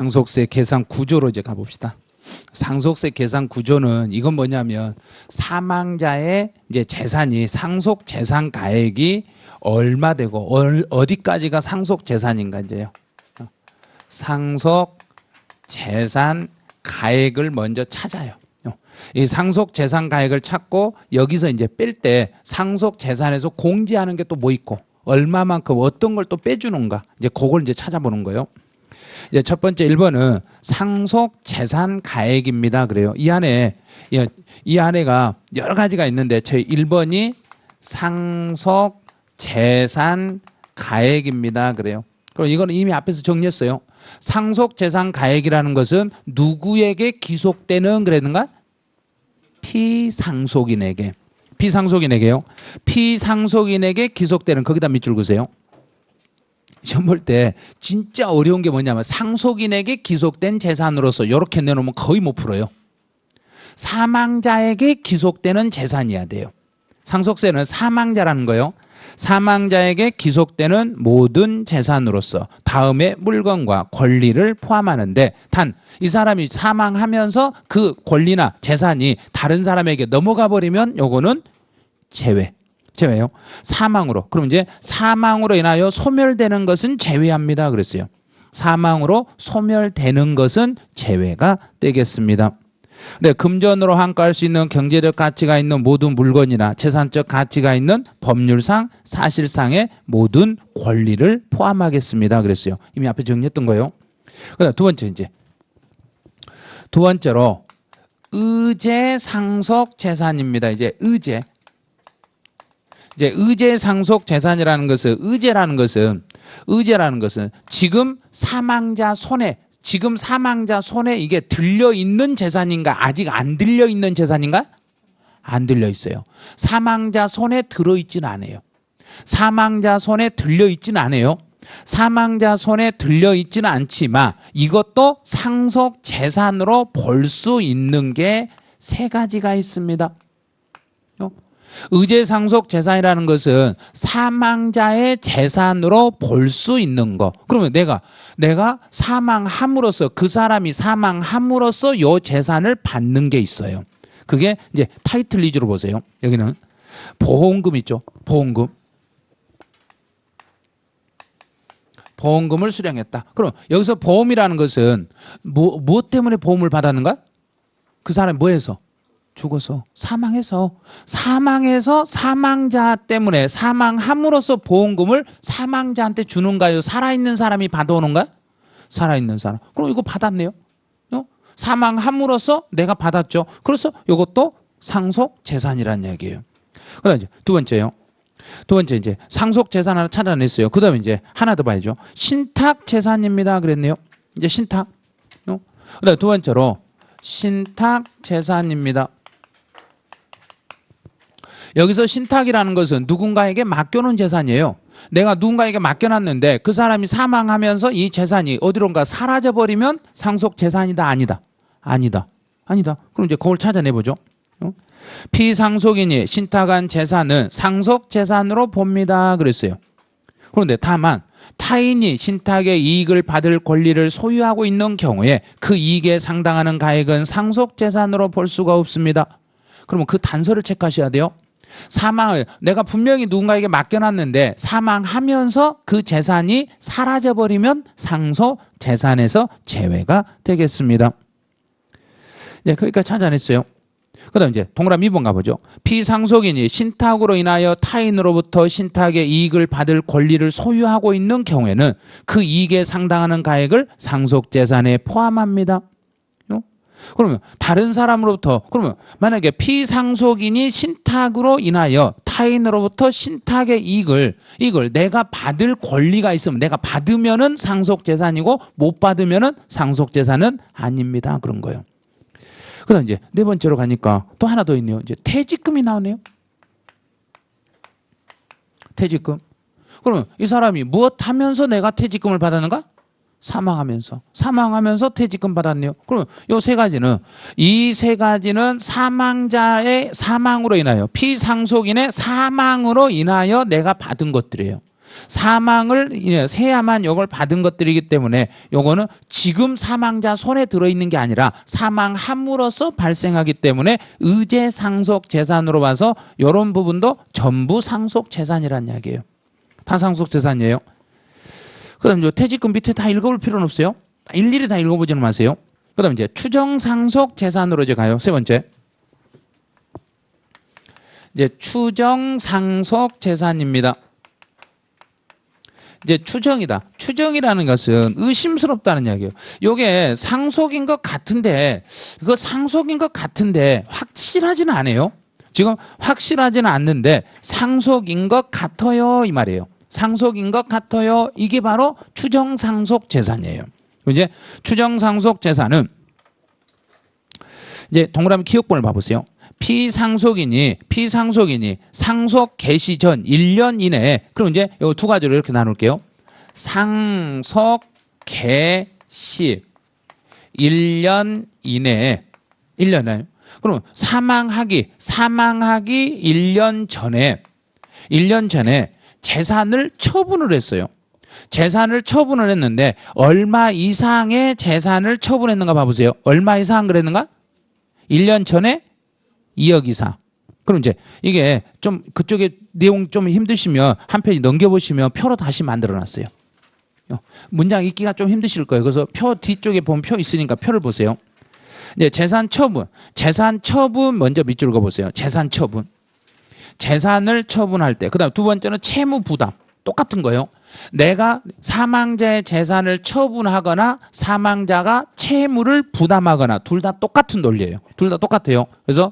상속세 계산 구조로 이제 가봅시다. 상속세 계산 구조는 이건 뭐냐면 사망자의 이제 재산이 상속 재산 가액이 얼마 되고 어디까지가 상속 재산인가 이제요. 상속 재산 가액을 먼저 찾아요. 이 상속 재산 가액을 찾고 여기서 이제 뺄 때 상속 재산에서 공제하는 게 또 뭐 있고 얼마만큼 어떤 걸 또 빼주는가 이제 그걸 이제 찾아보는 거예요. 이제 첫 번째 1번은 상속 재산 가액입니다. 그래요. 이 안에가 여러 가지가 있는데 저희 1번이 상속 재산 가액입니다. 그래요. 그럼 이거는 이미 앞에서 정리했어요. 상속 재산 가액이라는 것은 누구에게 기속되는 그랬는가? 피상속인에게. 피상속인에게요. 피상속인에게 기속되는 거기다 밑줄 그으세요. 시험 볼 때 진짜 어려운 게 뭐냐면 상속인에게 기속된 재산으로서 이렇게 내놓으면 거의 못 풀어요. 사망자에게 기속되는 재산이어야 돼요. 상속세는 사망자라는 거예요. 사망자에게 기속되는 모든 재산으로서 다음에 물건과 권리를 포함하는데 단 이 사람이 사망하면서 그 권리나 재산이 다른 사람에게 넘어가 버리면 요거는 제외요. 사망으로. 그럼 이제 사망으로 인하여 소멸되는 것은 제외합니다. 그랬어요. 사망으로 소멸되는 것은 제외가 되겠습니다. 네, 금전으로 환가할 수 있는 경제적 가치가 있는 모든 물건이나 재산적 가치가 있는 법률상 사실상의 모든 권리를 포함하겠습니다. 그랬어요. 이미 앞에 정리했던 거예요. 그다음 두 번째로 의제 상속 재산입니다. 이제 의제 상속 재산이라는 것은 의제라는 것은 지금 사망자 손에 이게 들려 있는 재산인가 아직 안 들려 있는 재산인가? 안 들려 있어요. 사망자 손에 들어 있지는 않아요. 사망자 손에 들려 있지는 않아요. 사망자 손에 들려 있지는 않지만 이것도 상속 재산으로 볼 수 있는 게 세 가지가 있습니다. 의제 상속 재산이라는 것은 사망자의 재산으로 볼 수 있는 거. 그러면 내가 사망함으로써 그 사람이 사망함으로써 요 재산을 받는 게 있어요. 그게 이제 타이틀 리즈로 보세요. 여기는 보험금 있죠. 보험금을 수령했다. 그럼 여기서 보험이라는 것은 무엇 때문에 보험을 받았는가? 그 사람이 뭐해서? 죽어서 사망해서 사망자 때문에 사망함으로써 보험금을 사망자한테 주는가요? 살아있는 사람이 받아오는가? 살아있는 사람. 그럼 이거 받았네요. 사망함으로써 내가 받았죠. 그래서 이것도 상속 재산이라는 이야기예요. 그다음 이제 두 번째 이제 상속 재산 하나 찾아냈어요. 그다음에 이제 하나 더 봐야죠. 신탁 재산입니다. 그랬네요. 이제 신탁. 그다음 두 번째로 신탁 재산입니다. 여기서 신탁이라는 것은 누군가에게 맡겨놓은 재산이에요. 내가 누군가에게 맡겨놨는데 그 사람이 사망하면서 이 재산이 어디론가 사라져버리면 상속 재산이다 아니다. 그럼 이제 그걸 찾아내보죠. 피상속인이 신탁한 재산은 상속 재산으로 봅니다. 그랬어요. 그런데 다만 타인이 신탁의 이익을 받을 권리를 소유하고 있는 경우에 그 이익에 상당하는 가액은 상속 재산으로 볼 수가 없습니다. 그러면 그 단서를 체크하셔야 돼요. 내가 분명히 누군가에게 맡겨놨는데 사망하면서 그 재산이 사라져버리면 상속 재산에서 제외가 되겠습니다. 네, 거기까지 찾아냈어요. 그 다음 이제 동그라미 2번 가보죠. 피상속인이 신탁으로 인하여 타인으로부터 신탁의 이익을 받을 권리를 소유하고 있는 경우에는 그 이익에 상당하는 가액을 상속재산에 포함합니다. 그러면 다른 사람으로부터 그러면 만약에 피상속인이 신탁으로 인하여 타인으로부터 신탁의 이익을 내가 받을 권리가 있으면 내가 받으면은 상속재산이고 못 받으면은 상속재산은 아닙니다. 그런 거예요. 그다음 이제 네 번째로 가니까 또 하나 더 있네요. 이제 퇴직금이 나오네요. 퇴직금. 그러면 이 사람이 무엇 하면서 내가 퇴직금을 받았는가? 사망하면서 퇴직금 받았네요. 그러면 이 세 가지는 사망자의 사망으로 인하여 피상속인의 사망으로 인하여 내가 받은 것들이에요. 사망을 세야만 요걸 받은 것들이기 때문에 요거는 지금 사망자 손에 들어있는 게 아니라 사망함으로써 발생하기 때문에 의제 상속 재산으로 봐서 요런 부분도 전부 상속 재산이란 이야기예요. 다 상속 재산이에요. 그다음 요 퇴직금 밑에 다 읽어볼 필요는 없어요. 일일이 다 읽어보지는 마세요. 그다음 이제 추정 상속 재산으로 이제 가요. 세 번째. 이제 추정 상속 재산입니다. 이제 추정이다. 추정이라는 것은 의심스럽다는 이야기예요. 요게 상속인 것 같은데, 그거 상속인 것 같은데 확실하지는 않아요. 지금 확실하지는 않는데 상속인 것 같아요 이 말이에요. 상속인 것 같아요. 이게 바로 추정 상속 재산이에요. 이제 추정 상속 재산은 이제 동그라미 기억본을 봐보세요. 피상속인이 상속 개시 전 1년 이내에, 그럼 이제 이 두 가지로 이렇게 나눌게요. 상속 개시 1년 이내에, 1년에, 그럼 사망하기 1년 전에 재산을 처분을 했어요. 재산을 처분을 했는데 얼마 이상의 재산을 처분했는가 봐보세요. 얼마 이상 그랬는가? 1년 전에 2억 이상. 그럼 이제 이게 좀 그쪽에 내용 좀 힘드시면 한 페이지 넘겨보시면 표로 다시 만들어놨어요. 문장 읽기가 좀 힘드실 거예요. 그래서 표 뒤쪽에 보면 표 있으니까 표를 보세요. 이제 재산 처분 먼저 밑줄 그어보세요. 재산 처분. 재산을 처분할 때. 그 다음 두 번째는 채무 부담. 똑같은 거예요. 내가 사망자의 재산을 처분하거나 사망자가 채무를 부담하거나 둘 다 똑같은 논리예요. 둘 다 똑같아요. 그래서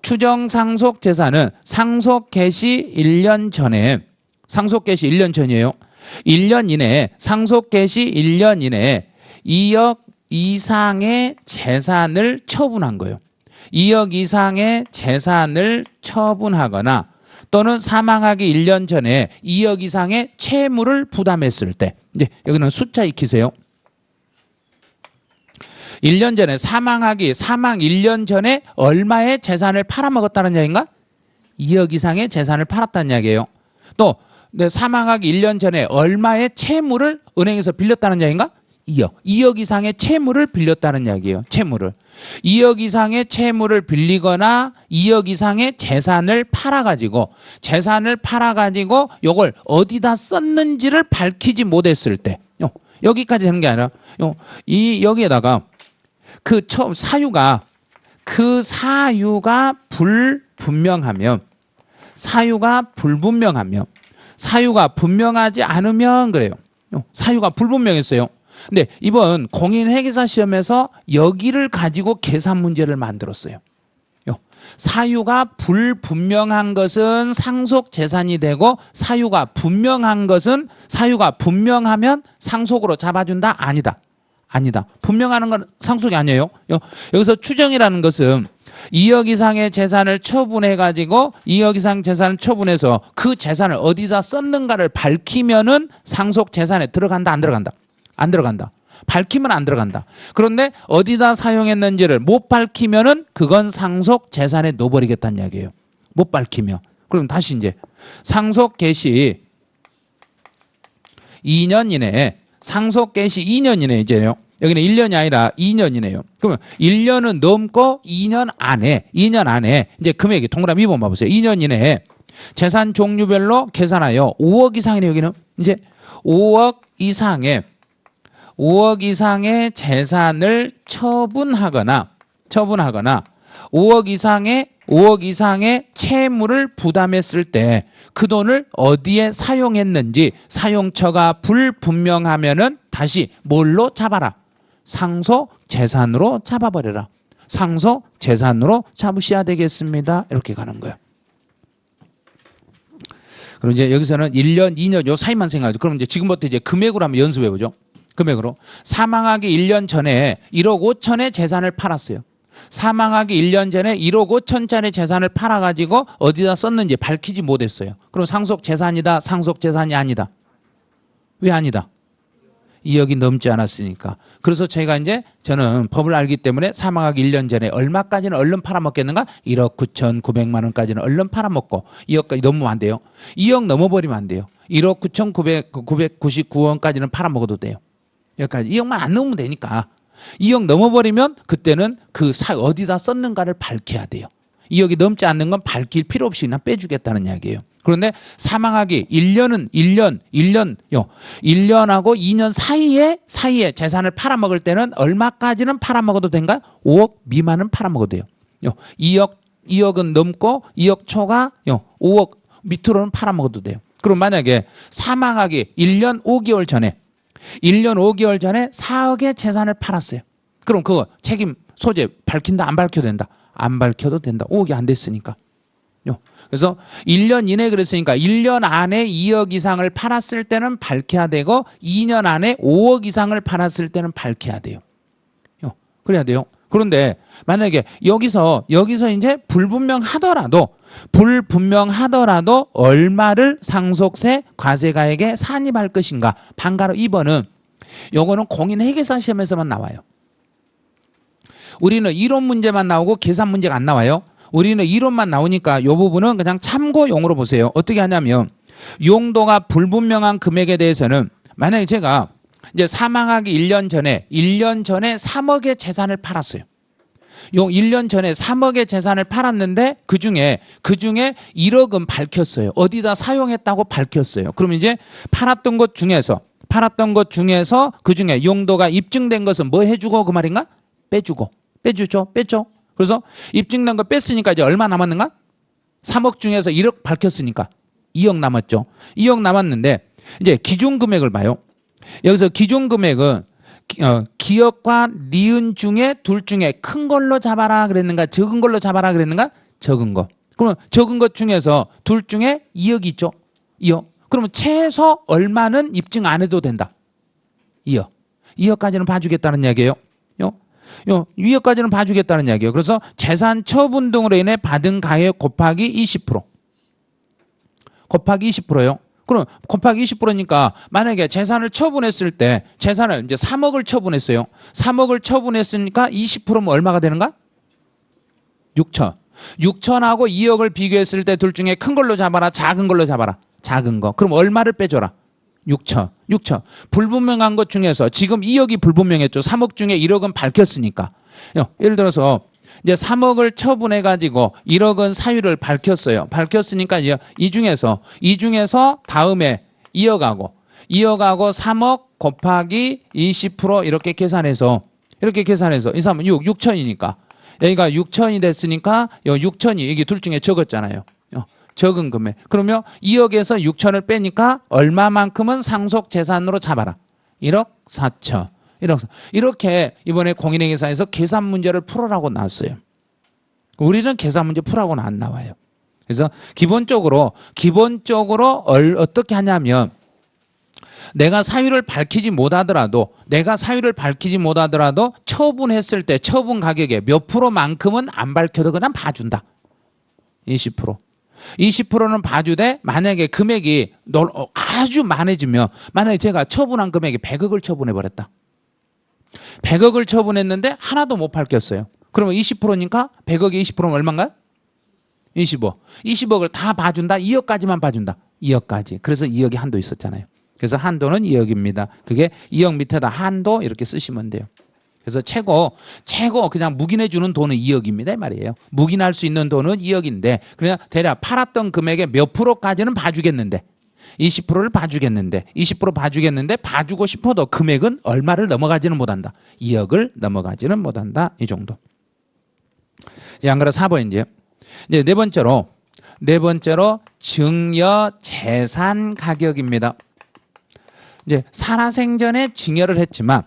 추정 상속 재산은 상속 개시 1년 전에, 상속 개시 1년 전이에요. 1년 이내에, 상속 개시 1년 이내에 2억 이상의 재산을 처분한 거예요. 2억 이상의 재산을 처분하거나 또는 사망하기 1년 전에 2억 이상의 채무를 부담했을 때, 이제 여기는 숫자 익히세요. 1년 전에 사망 1년 전에 얼마의 재산을 팔아먹었다는 이야기인가? 2억 이상의 재산을 팔았다는 이야기예요. 또 사망하기 1년 전에 얼마의 채무를 은행에서 빌렸다는 이야기인가? 2억 이상의 채무를 빌렸다는 이야기예요. 채무를. 2억 이상의 채무를 빌리거나 2억 이상의 재산을 팔아가지고 요걸 어디다 썼는지를 밝히지 못했을 때, 여기까지 되는 게 아니라 여기에다가 그 사유가 불분명하면, 사유가 분명하지 않으면 그래요. 사유가 불분명했어요. 근데 이번 공인회계사 시험에서 여기를 가지고 계산 문제를 만들었어요. 사유가 불분명한 것은 상속 재산이 되고, 사유가 분명하면 상속으로 잡아준다? 아니다. 분명하는 건 상속이 아니에요. 여기서 추정이라는 것은 2억 이상의 재산을 처분해가지고 2억 이상 재산을 처분해서 그 재산을 어디다 썼는가를 밝히면은 상속 재산에 들어간다? 안 들어간다? 안 들어간다. 밝히면 안 들어간다. 그런데 어디다 사용했는지를 못 밝히면은 그건 상속 재산에 넣어버리겠다는 이야기예요. 못 밝히면. 그럼 다시 이제 상속 개시 2년 이내에, 상속 개시 2년 이내에 이제요. 여기는 1년이 아니라 2년이네요. 그러면 1년은 넘고 2년 안에 이제 금액이 동그라미 2번 봐보세요. 2년 이내에 재산 종류별로 계산하여 5억 이상이네. 여기는 이제 5억 이상의 재산을 처분하거나 5억 이상의 채무를 부담했을 때 그 돈을 어디에 사용했는지 사용처가 불분명하면은 다시 뭘로 잡아라? 상속 재산으로 잡아버려라. 상속 재산으로 잡으셔야 되겠습니다. 이렇게 가는 거예요. 그럼 이제 여기서는 1년, 2년 요 사이만 생각하죠. 그럼 이제 지금부터 이제 금액으로 한번 연습해 보죠. 금액으로. 사망하기 1년 전에 1억 5천의 재산을 팔았어요. 사망하기 1년 전에 1억 5천짜리 재산을 팔아가지고 어디다 썼는지 밝히지 못했어요. 그럼 상속 재산이다? 상속 재산이 아니다? 왜 아니다? 2억이 넘지 않았으니까. 그래서 저는 법을 알기 때문에 사망하기 1년 전에 얼마까지는 얼른 팔아먹겠는가? 1억 9,900만 원까지는 얼른 팔아먹고 2억까지 넘으면 안 돼요. 2억 넘어버리면 안 돼요. 1억 9,999원까지는 팔아먹어도 돼요. 여기까지 2억만 안 넘으면 되니까. 2억 넘어버리면 그때는 어디다 썼는가를 밝혀야 돼요. 2억이 넘지 않는 건 밝힐 필요 없이 그냥 빼주겠다는 이야기예요. 그런데 사망하기 1년하고 2년 사이에 재산을 팔아먹을 때는 얼마까지는 팔아먹어도 된가? 5억 미만은 팔아먹어도 돼요. 2억은 넘고 2억 초가 5억 밑으로는 팔아먹어도 돼요. 그럼 만약에 사망하기 1년 5개월 전에 4억의 재산을 팔았어요. 그럼 그거 책임 소재 밝힌다 안 밝혀도 된다? 안 밝혀도 된다. 5억이 안 됐으니까. 그래서 1년 이내 그랬으니까 1년 안에 2억 이상을 팔았을 때는 밝혀야 되고 2년 안에 5억 이상을 팔았을 때는 밝혀야 돼요. 그래야 돼요. 그런데 만약에 여기서 이제 불분명하더라도 얼마를 상속세 과세가액에 산입할 것인가. 방가로 2번은 요거는 공인회계사 시험에서만 나와요. 우리는 이론 문제만 나오고 계산 문제가 안 나와요. 우리는 이론만 나오니까 이 부분은 그냥 참고용으로 보세요. 어떻게 하냐면 용도가 불분명한 금액에 대해서는 만약에 제가 이제 사망하기 1년 전에 3억의 재산을 팔았어요. 1년 전에 3억의 재산을 팔았는데 그중에 1억은 밝혔어요. 어디다 사용했다고 밝혔어요. 그럼 이제 팔았던 것 중에서 그중에 용도가 입증된 것은 뭐 해주고 그 말인가? 빼주죠. 그래서 입증된 거 뺐으니까 이제 얼마 남았는가? 3억 중에서 1억 밝혔으니까 2억 남았죠. 2억 남았는데 이제 기준 금액을 봐요. 여기서 기준 금액은 기억과 니은 중에 둘 중에 큰 걸로 잡아라 그랬는가? 적은 걸로 잡아라 그랬는가? 적은 거. 그러면 적은 것 중에서 둘 중에 2억이 있죠. 2억. 그러면 최소 얼마는 입증 안 해도 된다. 2억. 2억까지는 봐주겠다는 이야기예요. 2억까지는 봐주겠다는 이야기예요. 그래서 재산 처분 등으로 인해 받은 가액 곱하기 20%. 곱하기 20%요. 그럼 곱하기 20%니까 만약에 재산을 처분했을 때 재산을 이제 3억을 처분했어요. 3억을 처분했으니까 20%면 얼마가 되는가? 6천. 6천하고 2억을 비교했을 때 둘 중에 큰 걸로 잡아라, 작은 걸로 잡아라. 작은 거. 그럼 얼마를 빼줘라? 6천. 불분명한 것 중에서 지금 2억이 불분명했죠. 3억 중에 1억은 밝혔으니까. 예를 들어서 이제 3억을 처분해가지고 1억은 사유를 밝혔어요. 밝혔으니까 이제 이 중에서 다음에 2억하고 3억 곱하기 20% 이렇게 계산해서 이 사람은 6천이니까 여기가 6천이 됐으니까 6천이 이게 둘 중에 적었잖아요. 적은 금액. 그러면 2억에서 6천을 빼니까 얼마만큼은 상속 재산으로 잡아라. 1억 4천. 이렇게 이번에 공인회계사에서 계산 문제를 풀어라고 나왔어요. 우리는 계산 문제 풀라고는 안 나와요. 그래서 기본적으로 어떻게 하냐면 내가 사유를 밝히지 못하더라도 처분했을 때 처분 가격의 몇 프로만큼은 안 밝혀도 그냥 봐준다. 20%. 20%는 봐주되 만약에 금액이 아주 많아지면 만약에 제가 처분한 금액이 100억을 처분해버렸다. 100억을 처분했는데 하나도 못 밝혔어요. 그러면 20%니까 100억에 20%면 얼마인가요? 20억을 다 봐준다. 2억까지만 봐준다. 2억까지. 그래서 2억이 한도 있었잖아요. 그래서 한도는 2억입니다. 그게 2억 밑에다 한도 이렇게 쓰시면 돼요. 그래서 최고 그냥 묵인해 주는 돈은 2억입니다 이 말이에요. 묵인할 수 있는 돈은 2억인데 그냥 대략 팔았던 금액의 몇 프로까지는 봐주겠는데 20%를 봐주겠는데 20% 봐주겠는데 봐주고 싶어도 금액은 얼마를 넘어가지는 못한다. 2억을 넘어가지는 못한다. 이 정도. 안 그래 4번이제 이제 네 번째로 증여 재산 가격입니다. 이제 살아생전에 증여를 했지만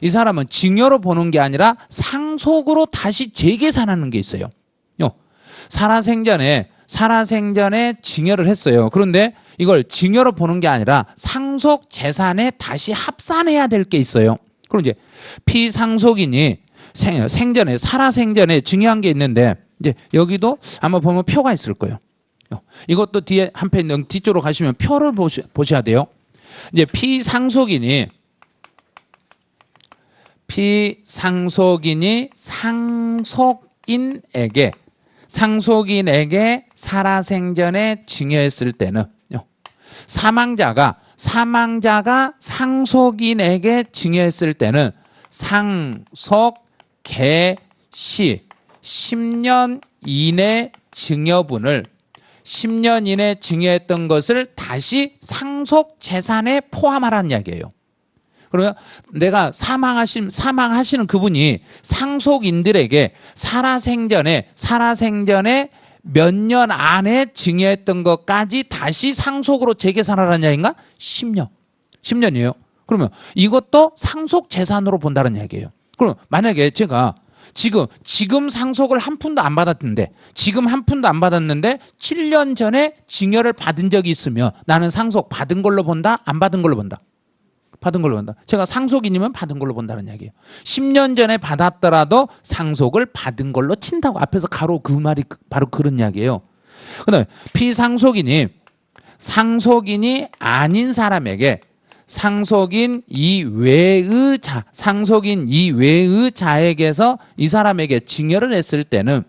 이 사람은 증여로 보는 게 아니라 상속으로 다시 재계산하는 게 있어요. 살아생전에 증여를 했어요. 그런데 이걸 증여로 보는 게 아니라 상속 재산에 다시 합산해야 될 게 있어요. 그럼 이제 피상속인이 살아생전에 증여한 게 있는데 이제 여기도 아마 보면 표가 있을 거예요. 이것도 뒤에 한 페이지 뒤쪽으로 가시면 표를 보셔야 돼요. 이제 피상속인이 상속인에게 살아생전에 증여했을 때는 사망자가 상속인에게 증여했을 때는 상속 개시 10년 이내 증여분을 10년 이내 증여했던 것을 다시 상속 재산에 포함하라는 이야기예요. 그러면 내가 사망하시는 그분이 상속인들에게 살아생전에 몇 년 안에 증여했던 것까지 다시 상속으로 재계산하라는 이야기인가? 10년. 10년이에요. 그러면 이것도 상속 재산으로 본다는 이야기예요. 그럼 만약에 제가 지금 상속을 한 푼도 안 받았는데 7년 전에 증여를 받은 적이 있으면 나는 상속 받은 걸로 본다? 안 받은 걸로 본다? 받은 걸로 본다. 제가 상속인이면 받은 걸로 본다는 이야기예요. 10년 전에 받았더라도 상속을 받은 걸로 친다고 앞에서 가로 그 말이 바로 그런 이야기예요. 그다음에 피상속인이 상속인이 아닌 사람에게 상속인 이외의 자에게서 이 사람에게 증여를 했을 때는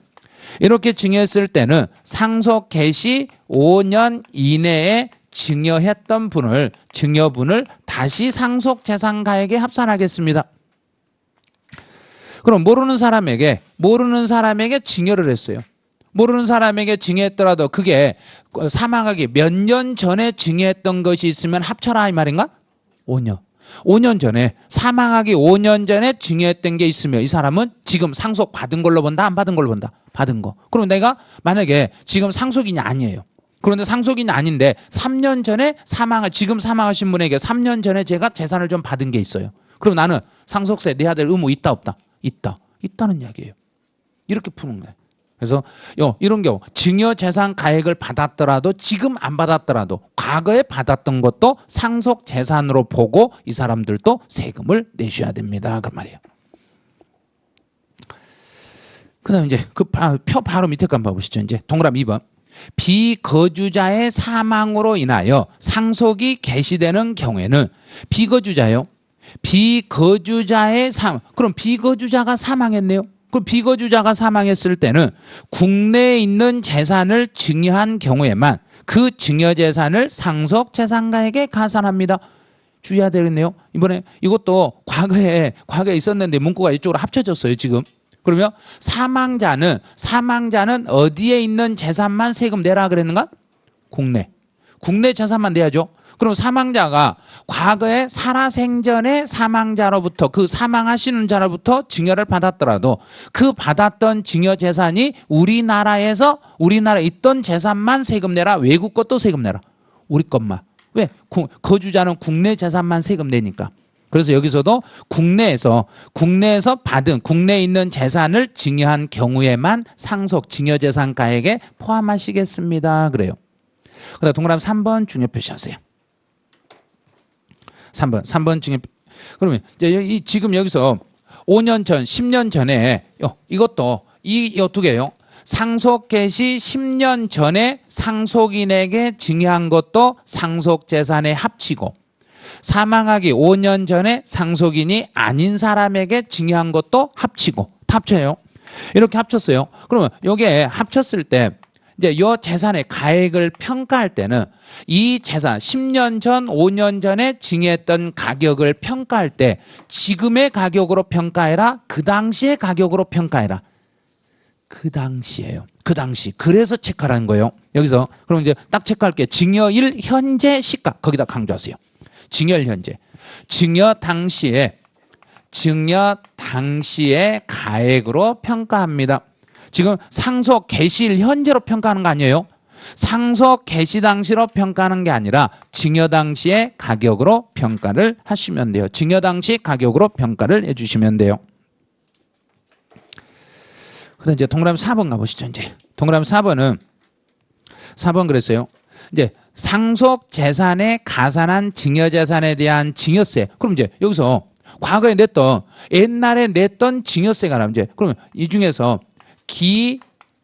이렇게 증여했을 때는 상속 개시 5년 이내에 증여했던 증여분을 다시 상속재산가에게 합산하겠습니다. 그럼 모르는 사람에게 증여를 했어요. 모르는 사람에게 증여했더라도 그게 사망하기 몇 년 전에 증여했던 것이 있으면 합쳐라 이 말인가? 5년. 5년 전에 사망하기 5년 전에 증여했던 게 있으면 이 사람은 지금 상속 받은 걸로 본다? 안 받은 걸로 본다? 받은 거. 그럼 내가 만약에 지금 상속인이 아니에요. 그런데 상속인이 아닌데 3년 전에 지금 사망하신 분에게 3년 전에 제가 재산을 좀 받은 게 있어요. 그럼 나는 상속세 내야 될 의무 있다 없다? 있다는 이야기예요. 이렇게 푸는 거예요. 그래서 이런 경우 증여재산 가액을 받았더라도 지금 안 받았더라도 과거에 받았던 것도 상속재산으로 보고 이 사람들도 세금을 내셔야 됩니다. 그 말이에요. 그 다음에 이제 그 표 바로 밑에 거 한번 봐보시죠. 이제 동그라미 2번. 비거주자의 사망으로 인하여 상속이 개시되는 경우에는 비거주자요. 비거주자의 그럼 비거주자가 사망했네요. 그럼 비거주자가 사망했을 때는 국내에 있는 재산을 증여한 경우에만 그 증여재산을 상속재산가에게 가산합니다. 주의해야 되겠네요. 이번에 이것도 과거에 있었는데 문구가 이쪽으로 합쳐졌어요, 지금. 그러면 사망자는 어디에 있는 재산만 세금 내라 그랬는가? 국내 재산만 내야죠. 그럼 사망자가 과거에 살아생전에 사망자로부터 그 사망하시는 자로부터 증여를 받았더라도 그 받았던 증여 재산이 우리나라에 있던 재산만 세금 내라. 외국 것도 세금 내라. 우리 것만. 왜? 거주자는 국내 재산만 세금 내니까. 그래서 여기서도 국내에서 받은 국내에 있는 재산을 증여한 경우에만 상속 증여재산가액에 포함하시겠습니다. 그래요. 그다음 동그라미 3번 중요 표시하세요. 3번 중요. 그러면 이제 지금 여기서 5년 전, 10년 전에 이것도 이 두 개요. 상속 개시 10년 전에 상속인에게 증여한 것도 상속재산에 합치고 사망하기 5년 전에 상속인이 아닌 사람에게 증여한 것도 합쳐요. 이렇게 합쳤어요. 그러면 여기에 합쳤을 때 이제 이 재산의 가액을 평가할 때는 이 재산 10년 전, 5년 전에 증여했던 가격을 평가할 때 지금의 가격으로 평가해라? 그 당시의 가격으로 평가해라? 그 당시예요. 그 당시. 그래서 체크하라는 거예요. 여기서 그럼 이제 딱 체크할게요. 증여일 현재 시가 거기다 강조하세요. 증여일 현재. 증여 당시의 가액으로 평가합니다. 지금 상속 개시일 현재로 평가하는 거 아니에요? 상속 개시 당시로 평가하는 게 아니라 증여 당시의 가격으로 평가를 하시면 돼요. 증여 당시 가격으로 평가를 해주시면 돼요. 그다음 이제 동그라미 4번 가보시죠. 이제 동그라미 4번 그랬어요. 이제 상속 재산에 가산한 증여 재산에 대한 증여세. 그럼 이제 여기서 과거에 옛날에 냈던 증여세가 나면 이제 그러면 이 중에서 기,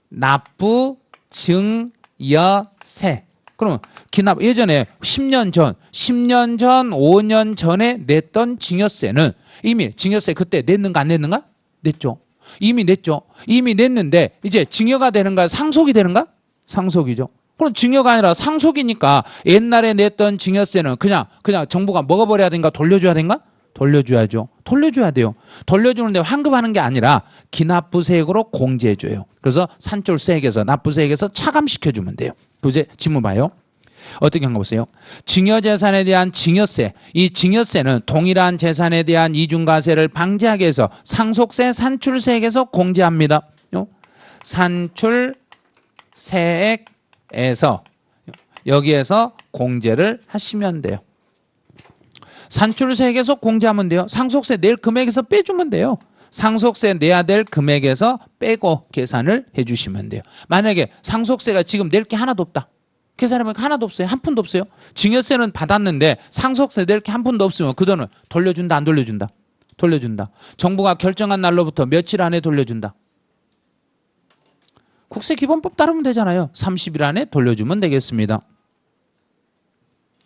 납부, 증, 증여세. 그럼 기납 예전에 10년 전, 5년 전에 냈던 증여세는 이미 증여세 그때 냈는가 안 냈는가? 냈죠. 이미 냈죠. 이미 냈는데 이제 증여가 되는가 상속이 되는가? 상속이죠. 그럼 증여가 아니라 상속이니까 옛날에 냈던 증여세는 그냥 정부가 먹어버려야 되는가 돌려줘야 되는가? 돌려줘야죠. 돌려줘야 돼요. 돌려주는데 환급하는 게 아니라 기납부세액으로 공제해줘요. 그래서 산출세액에서 납부세액에서 차감시켜주면 돼요. 이제 질문 봐요. 어떻게 한 거 보세요. 증여재산에 대한 증여세. 이 증여세는 동일한 재산에 대한 이중과세를 방지하기 위해서 상속세 산출세액에서 공제합니다. 산출세액에서 여기에서 공제를 하시면 돼요. 산출세액에서 공제하면 돼요. 상속세 낼 금액에서 빼주면 돼요. 상속세 내야 될 금액에서 빼고 계산을 해주시면 돼요. 만약에 상속세가 지금 낼 게 하나도 없다. 계산해보니까 하나도 없어요. 한 푼도 없어요. 증여세는 받았는데 상속세 낼 게 한 푼도 없으면 그 돈은 돌려준다 안 돌려준다? 돌려준다. 정부가 결정한 날로부터 며칠 안에 돌려준다. 국세기본법 따르면 되잖아요. 30일 안에 돌려주면 되겠습니다.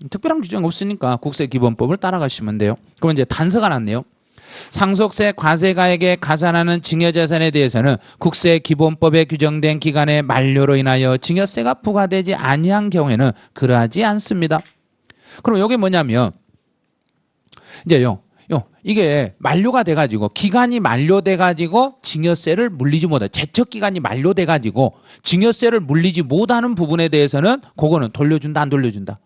특별한 규정 없으니까 국세기본법을 따라가시면 돼요. 그럼 이제 단서가 났네요. 상속세 과세가액에 가산하는 증여재산에 대해서는 국세기본법에 규정된 기간의 만료로 인하여 증여세가 부과되지 아니한 경우에는 그러하지 않습니다. 그럼 이게 뭐냐면 이제요. 이게 만료가 돼가지고 기간이 만료돼가지고 증여세를 물리지 못해 제척기간이 만료돼가지고 증여세를 물리지 못하는 부분에 대해서는 그거는 돌려준다 안 돌려준다?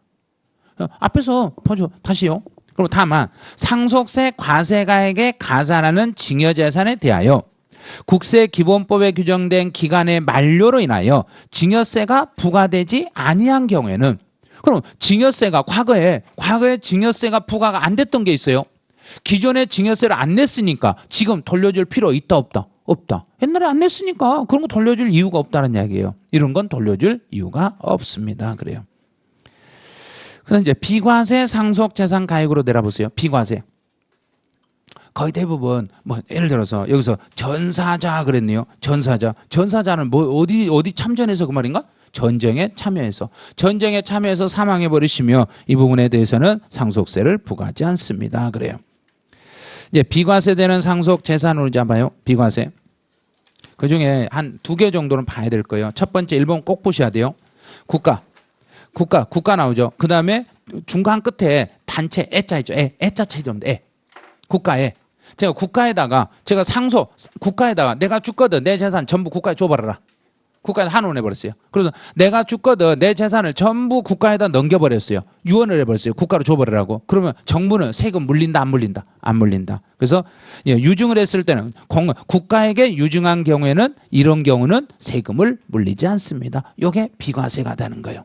앞에서 보죠. 다시요. 그리고 다만 상속세 과세가액에 가산하는 증여재산에 대하여 국세기본법에 규정된 기간의 만료로 인하여 증여세가 부과되지 아니한 경우에는 그럼 증여세가 과거에 증여세가 부과가 안 됐던 게 있어요. 기존에 증여세를 안 냈으니까 지금 돌려줄 필요 있다 없다? 없다. 옛날에 안 냈으니까 그런 거 돌려줄 이유가 없다는 이야기예요. 이런 건 돌려줄 이유가 없습니다. 그래요. 그래서 이제 비과세 상속재산 가액으로 내려보세요. 비과세. 거의 대부분 뭐 예를 들어서 여기서 전사자 그랬네요. 전사자는 뭐 어디 참전해서 그 말인가? 전쟁에 참여해서 사망해 버리시며 이 부분에 대해서는 상속세를 부과하지 않습니다. 그래요. 이제 비과세되는 상속재산으로 잡아요. 비과세. 그중에 한 2개 정도는 봐야 될 거예요. 첫 번째 1번 꼭 보셔야 돼요. 국가 나오죠. 그 다음에 중간 끝에 단체 애자 있죠. 애자 체제입니다. 국가에. 제가 국가에다가 내가 죽거든 내 재산 전부 국가에 줘버려라. 국가에 한원해버렸어요. 그래서 내가 죽거든 내 재산을 전부 국가에다 넘겨버렸어요. 유언을 해버렸어요. 국가로 줘버리라고. 그러면 정부는 세금 물린다 안 물린다? 안 물린다. 그래서 유증을 했을 때는 국가에게 유증한 경우에는 이런 경우는 세금을 물리지 않습니다. 이게 비과세가 되는 거예요.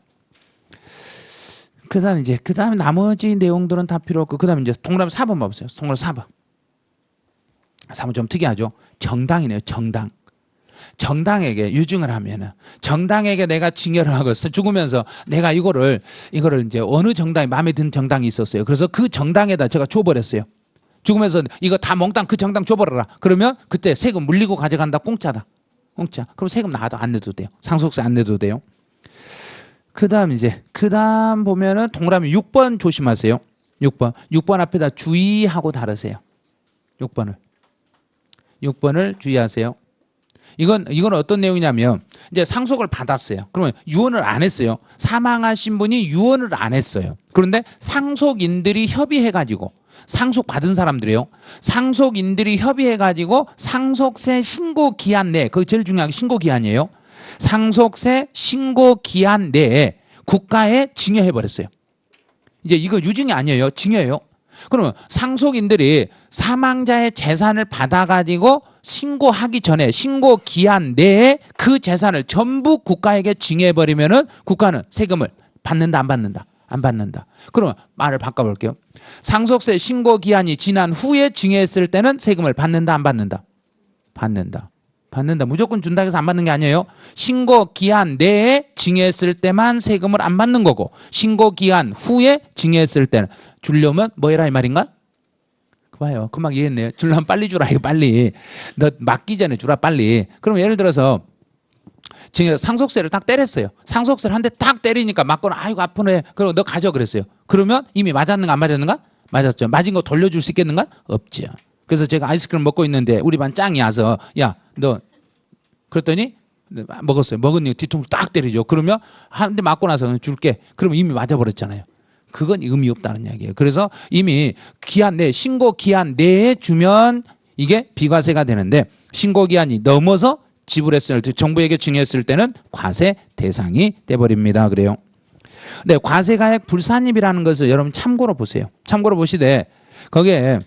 그 다음에 나머지 내용들은 다 필요 없고, 그 다음에 이제 동그라미 4번 봐보세요. 동그라미 4번. 4번 좀 특이하죠? 정당이네요, 정당. 정당에게 유증을 하면은, 정당에게 내가 증여를 하고 죽으면서 내가 이거를 이제 어느 정당이 마음에 든 정당이 있었어요. 그래서 그 정당에다 제가 줘버렸어요. 죽으면서 이거 다 몽땅 그 정당 줘버려라. 그러면 그때 세금 물리고 가져간다. 공짜다. 공짜. 그럼 세금 나와도 안 내도 돼요. 상속세 안 내도 돼요. 그 다음 보면은 동그라미 6번 조심하세요. 6번 앞에다 주의하고 다르세요. 6번을 주의하세요. 이건 어떤 내용이냐면 이제 상속을 받았어요. 그러면 유언을 안 했어요. 사망하신 분이 유언을 안 했어요. 그런데 상속인들이 협의해가지고 상속 받은 사람들이에요. 상속인들이 협의해가지고 상속세 신고 기한 내에, 그거 제일 중요한 게 신고 기한이에요. 상속세 신고 기한 내에 국가에 증여해버렸어요. 이제 이거 유증이 아니에요. 증여예요. 그러면 상속인들이 사망자의 재산을 받아가지고 신고하기 전에 신고 기한 내에 그 재산을 전부 국가에게 증여해버리면은 국가는 세금을 받는다 안 받는다? 안 받는다. 그러면 말을 바꿔볼게요. 상속세 신고 기한이 지난 후에 증여했을 때는 세금을 받는다 안 받는다? 받는다. 무조건 준다 해서 안 받는 게 아니에요. 신고 기한 내에 증여했을 때만 세금을 안 받는 거고, 신고 기한 후에 증여했을 때는 주려면 뭐 해라 이 말인가? 봐요. 금방 이해했네요. 주려면 빨리 주라 이거 빨리. 너 맞기 전에 주라 빨리. 그럼 예를 들어서 지금 상속세를 딱 때렸어요. 상속세를 한 대 딱 때리니까 맞거나 아이고 아프네. 그럼 너 가져 그랬어요. 그러면 이미 맞았는가 안 맞았는가? 맞았죠. 맞은 거 돌려줄 수 있겠는가? 없죠. 그래서 제가 아이스크림 먹고 있는데 우리 반 짱이 와서 야, 너 그랬더니 먹었어요. 먹으니 뒤통수 딱 때리죠. 그러면 한 대 맞고 나서 줄게. 그러면 이미 맞아버렸잖아요. 그건 의미 없다는 이야기예요. 그래서 이미 기한 내 신고 기한 내에 주면 이게 비과세가 되는데 신고 기한이 넘어서 지불했을 때 정부에게 증여했을 때는 과세 대상이 돼버립니다. 그래요. 네, 과세가액 불산입이라는 것을 여러분 참고로 보세요. 참고로 보시되 거기에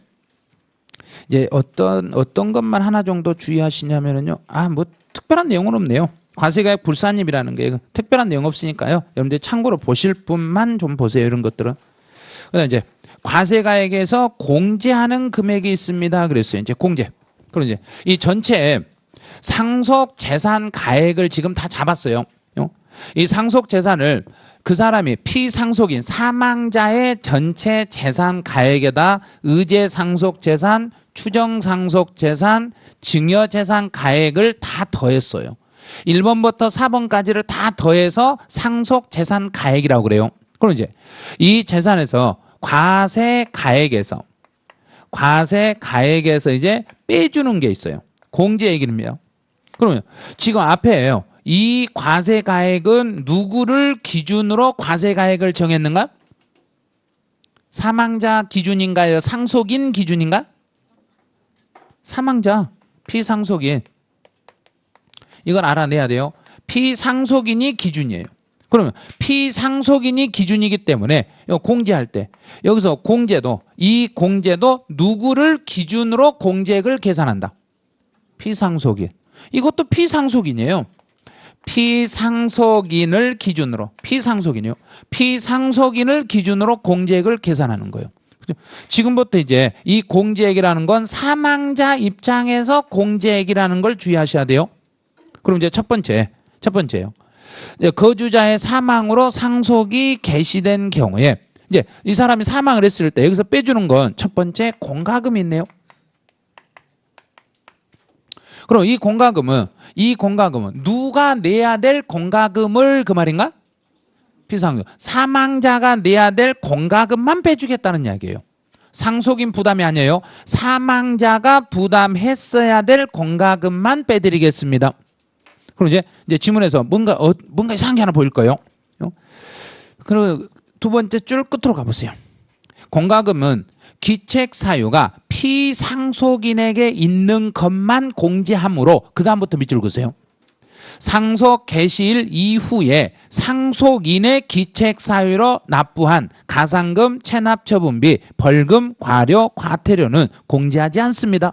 이제 어떤 것만 하나 정도 주의하시냐면요. 뭐 특별한 내용은 없네요. 과세가액 불산입이라는 게 특별한 내용 없으니까요. 여러분들 참고로 보실 분만 좀 보세요. 이런 것들은. 그다음 이제 과세가액에서 공제하는 금액이 있습니다. 그랬어요. 이제 공제. 그럼 이제 이 전체 상속 재산 가액을 지금 다 잡았어요. 이 상속 재산을 그 사람이 피상속인 사망자의 전체 재산 가액에다 의제 상속 재산, 추정 상속 재산, 증여 재산 가액을 다 더했어요. 1번부터 4번까지를 다 더해서 상속 재산 가액이라고 그래요. 그럼 이제 이 재산에서 과세 가액에서 이제 빼주는 게 있어요. 공제액입니다. 그러면 지금 앞에요. 이 과세 가액은 누구를 기준으로 과세 가액을 정했는가? 사망자 기준인가요? 상속인 기준인가? 사망자, 피상속인. 이걸 알아내야 돼요. 피상속인이 기준이에요. 그러면 피상속인이 기준이기 때문에 공제할 때 여기서 이 공제도 누구를 기준으로 공제액을 계산한다. 피상속인. 이것도 피상속인이에요. 피상속인을 기준으로 공제액을 계산하는 거예요. 지금부터 이제 이 공제액이라는 건 사망자 입장에서 공제액이라는 걸 주의하셔야 돼요. 그럼 이제 첫 번째예요. 거주자의 사망으로 상속이 개시된 경우에 이제 이 사람이 사망을 했을 때 여기서 빼주는 건 첫 번째 공과금이 있네요. 그럼 이 공과금은 누가 내야 될 공과금을 그 말인가? 피상속. 사망자가 내야 될 공과금만 빼주겠다는 이야기예요. 상속인 부담이 아니에요. 사망자가 부담했어야 될 공과금만 빼드리겠습니다. 그럼 이제 지문에서 뭔가 이상한 게 하나 보일 거예요. 그리고 두 번째 줄 끝으로 가보세요. 공과금은 기책 사유가 피상속인에게 있는 것만 공제하므로 그 다음부터 밑줄 그으세요. 상속 개시일 이후에 상속인의 기책 사유로 납부한 가상금, 체납처분비, 벌금, 과료, 과태료는 공제하지 않습니다.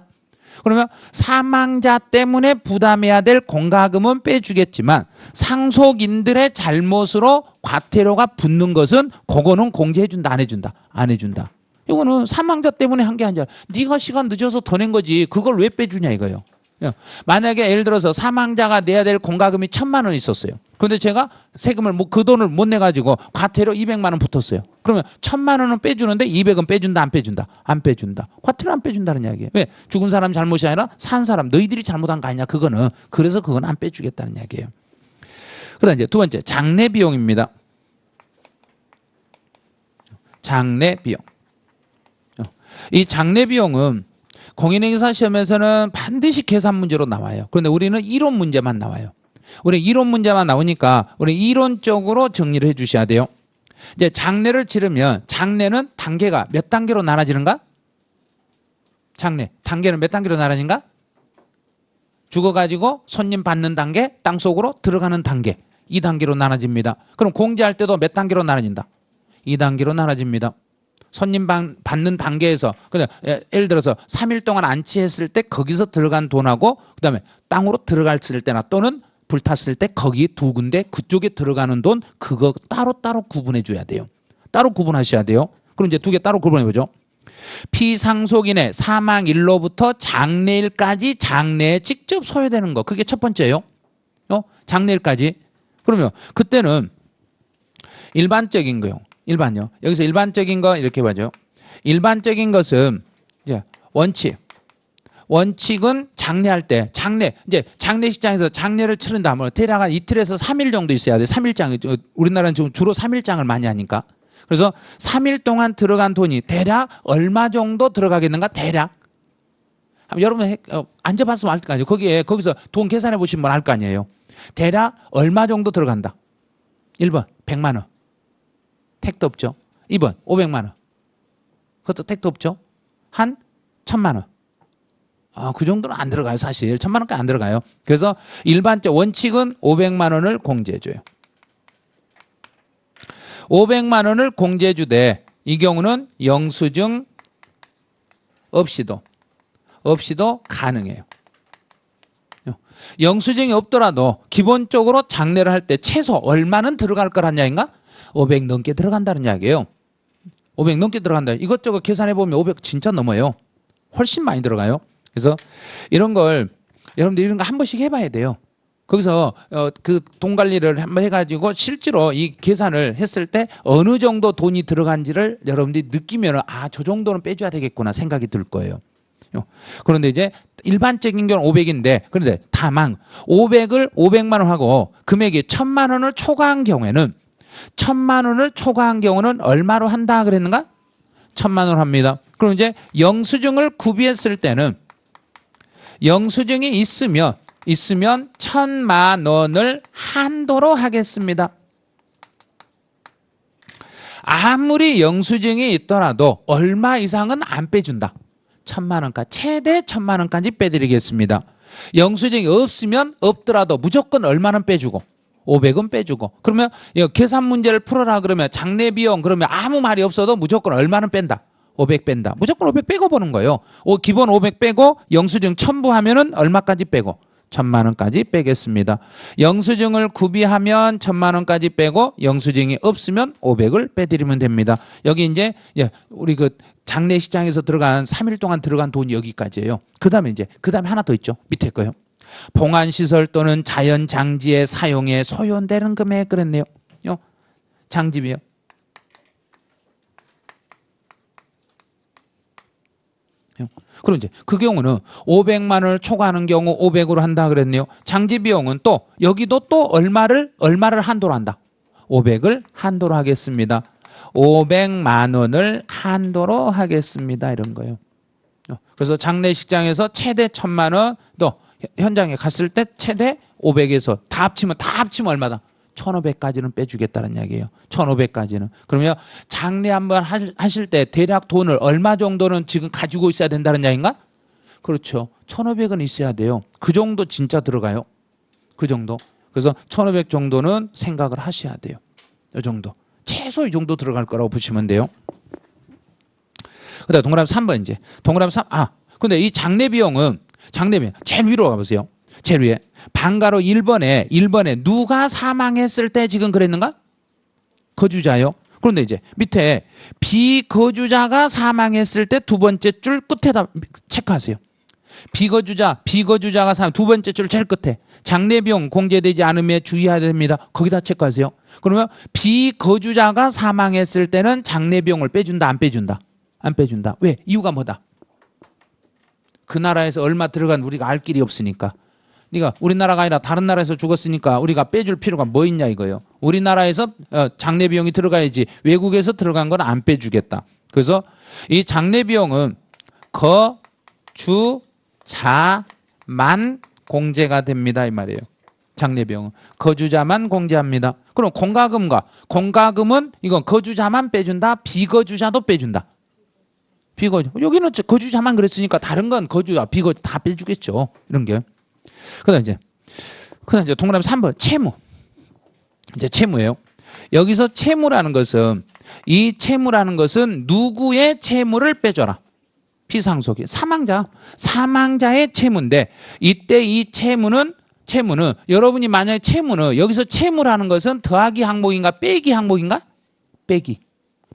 그러면 사망자 때문에 부담해야 될 공과금은 빼주겠지만 상속인들의 잘못으로 과태료가 붙는 것은 그거는 공제해준다 안 해준다? 안 해준다. 이거는 사망자 때문에 한 게 아니라 네가 시간 늦어서 더 낸 거지 그걸 왜 빼주냐 이거예요. 만약에 예를 들어서 사망자가 내야 될 공과금이 1,000만 원 있었어요. 그런데 제가 세금을 그 돈을 못 내가지고 과태료 200만 원 붙었어요. 그러면 1,000만 원은 빼주는데 200은 빼준다 안 빼준다? 안 빼준다. 과태료 안 빼준다는 이야기예요. 왜? 죽은 사람 잘못이 아니라 산 사람 너희들이 잘못한 거 아니냐 그거는. 그래서 그건 안 빼주겠다는 이야기예요. 그다음 이제 두 번째 장례 비용입니다. 장례 비용. 이 장례 비용은 공인행사 시험에서는 반드시 계산 문제로 나와요. 그런데 우리는 이론 문제만 나와요. 우리 이론 문제만 나오니까 우리 이론적으로 정리를 해 주셔야 돼요. 이제 장례를 치르면 장례는 단계가 몇 단계로 나눠지는가? 장례 단계는 몇 단계로 나눠진가? 죽어가지고 손님 받는 단계, 땅속으로 들어가는 단계, 2단계로 나눠집니다. 그럼 공제할 때도 몇 단계로 나눠진다? 2단계로 나눠집니다. 손님 받는 단계에서 그냥 예를 들어서 3일 동안 안치했을 때 거기서 들어간 돈하고 그다음에 땅으로 들어갔을 때나 또는 불탔을 때 거기 두 군데 그쪽에 들어가는 돈 그거 따로 구분해 줘야 돼요. 따로 구분하셔야 돼요. 그럼 이제 두 개 따로 구분해 보죠. 피상속인의 사망일로부터 장례일까지 장례에 직접 소요되는 거 그게 첫 번째예요. 장례일까지. 그러면 그때는 일반적인 거요. 일반요. 여기서 일반적인 거 이렇게 봐죠. 일반적인 것은 이제 원칙. 원칙은 장례할 때, 이제 장례식장에서 장례를 치른다 하면 대략 한 이틀에서 3일 정도 있어야 돼. 3일장. 우리나라는 주로 3일장을 많이 하니까. 그래서 3일 동안 들어간 돈이 대략 얼마 정도 들어가겠는가? 대략. 여러분 앉아봤으면 알 거 아니에요. 거기서 돈 계산해 보시면 알 거 아니에요. 대략 얼마 정도 들어간다. 1번 100만 원. 택도 없죠. 2번 500만 원. 그것도 택도 없죠. 한 1000만 원. 그 정도는 안 들어가요. 사실 1000만 원까지 안 들어가요. 그래서 일반적 원칙은 500만 원을 공제해 줘요. 500만 원을 공제해 주되 이 경우는 영수증 없이도 가능해요. 영수증이 없더라도 기본적으로 장례를 할 때 최소 얼마는 들어갈 거란 이야기인가? 500 넘게 들어간다는 이야기예요. 500 넘게 들어간다. 이것저것 계산해 보면 500 진짜 넘어요. 훨씬 많이 들어가요. 그래서 이런 걸 여러분들 이런 거 한 번씩 해봐야 돼요. 거기서 그 돈 관리를 한번 해가지고 실제로 이 계산을 했을 때 어느 정도 돈이 들어간지를 여러분들이 느끼면 저 정도는 빼줘야 되겠구나 생각이 들 거예요. 그런데 이제 일반적인 경우는 500인데 그런데 다만 500을 500만 원 하고 금액이 1000만 원을 초과한 경우에는 1000만 원을 초과한 경우는 얼마로 한다 그랬는가? 1000만 원 합니다. 그럼 이제 영수증을 구비했을 때는 영수증이 있으면 1000만 원을 한도로 하겠습니다. 아무리 영수증이 있더라도 얼마 이상은 안 빼준다. 1000만 원까지 최대 1000만 원까지 빼드리겠습니다. 영수증이 없으면 없더라도 무조건 얼마는 빼주고 500은 빼주고 그러면 계산 문제를 풀어라 그러면 장례 비용 그러면 아무 말이 없어도 무조건 얼마는 뺀다. 500 뺀다. 무조건 500 빼고 보는 거예요. 기본 500 빼고 영수증 첨부하면은 얼마까지 빼고 1000만 원까지 빼겠습니다. 영수증을 구비하면 1000만 원까지 빼고 영수증이 없으면 500을 빼드리면 됩니다. 여기 이제 우리 그 장례식장에서 들어간 3일 동안 들어간 돈이 여기까지예요. 그다음에 하나 더 있죠. 밑에 거요. 봉안시설 또는 자연장지의 사용에 소요되는 금액 그랬네요. 장집이요. 그럼 이제 그 경우는 500만 원을 초과하는 경우 500으로 한다 그랬네요. 장지 비용은 또 여기도 또 얼마를 한도로 한다. 500을 한도로 하겠습니다. 500만 원을 한도로 하겠습니다. 이런 거예요. 그래서 장례식장에서 최대 1000만 원, 또 현장에 갔을 때 최대 500에서 다 합치면 얼마다? 1500까지는 빼주겠다는 이야기예요. 1500까지는. 그러면 장례 한번 하실 때 대략 돈을 얼마 정도는 지금 가지고 있어야 된다는 이야기인가? 그렇죠. 1500은 있어야 돼요. 그 정도 진짜 들어가요. 그 정도. 그래서 1500 정도는 생각을 하셔야 돼요. 이 정도. 최소 이 정도 들어갈 거라고 보시면 돼요. 그 다음 동그라미 3번 이제. 동그라미 3. 근데 이 장례 비용 제일 위로 가보세요. 제일 위에. 방가로 1번에 누가 사망했을 때 지금 그랬는가? 거주자요. 그런데 이제 밑에 비거주자가 사망했을 때 두 번째 줄 끝에다 체크하세요. 비거주자가 두 번째 줄 제일 끝에 장례비용 공제되지 않으면 주의해야 됩니다. 거기다 체크하세요. 그러면 비거주자가 사망했을 때는 장례비용을 빼준다, 안 빼준다? 안 빼준다. 왜? 이유가 뭐다? 그 나라에서 얼마 들어간 우리가 알 길이 없으니까. 그러니까 우리나라가 아니라 다른 나라에서 죽었으니까 우리가 빼줄 필요가 뭐 있냐 이거예요. 우리나라에서 장례 비용이 들어가야지 외국에서 들어간 건 안 빼주겠다. 그래서 이 장례 비용은 거주자만 공제가 됩니다 이 말이에요. 장례 비용은 거주자만 공제합니다. 그럼 공과금은 이건 거주자만 빼준다. 비거주자도 빼준다. 여기는 거주자만 그랬으니까 다른 건 거주자, 비거주 다 빼주겠죠. 이런 게. 그다음 이제 동그라미 3번 채무. 이제 채무예요. 여기서 채무라는 것은 누구의 채무를 빼줘라. 피상속이 사망자의 채무인데 이때 이 채무는 여러분이 만약에 여기서 채무라는 것은 더하기 항목인가 빼기 항목인가?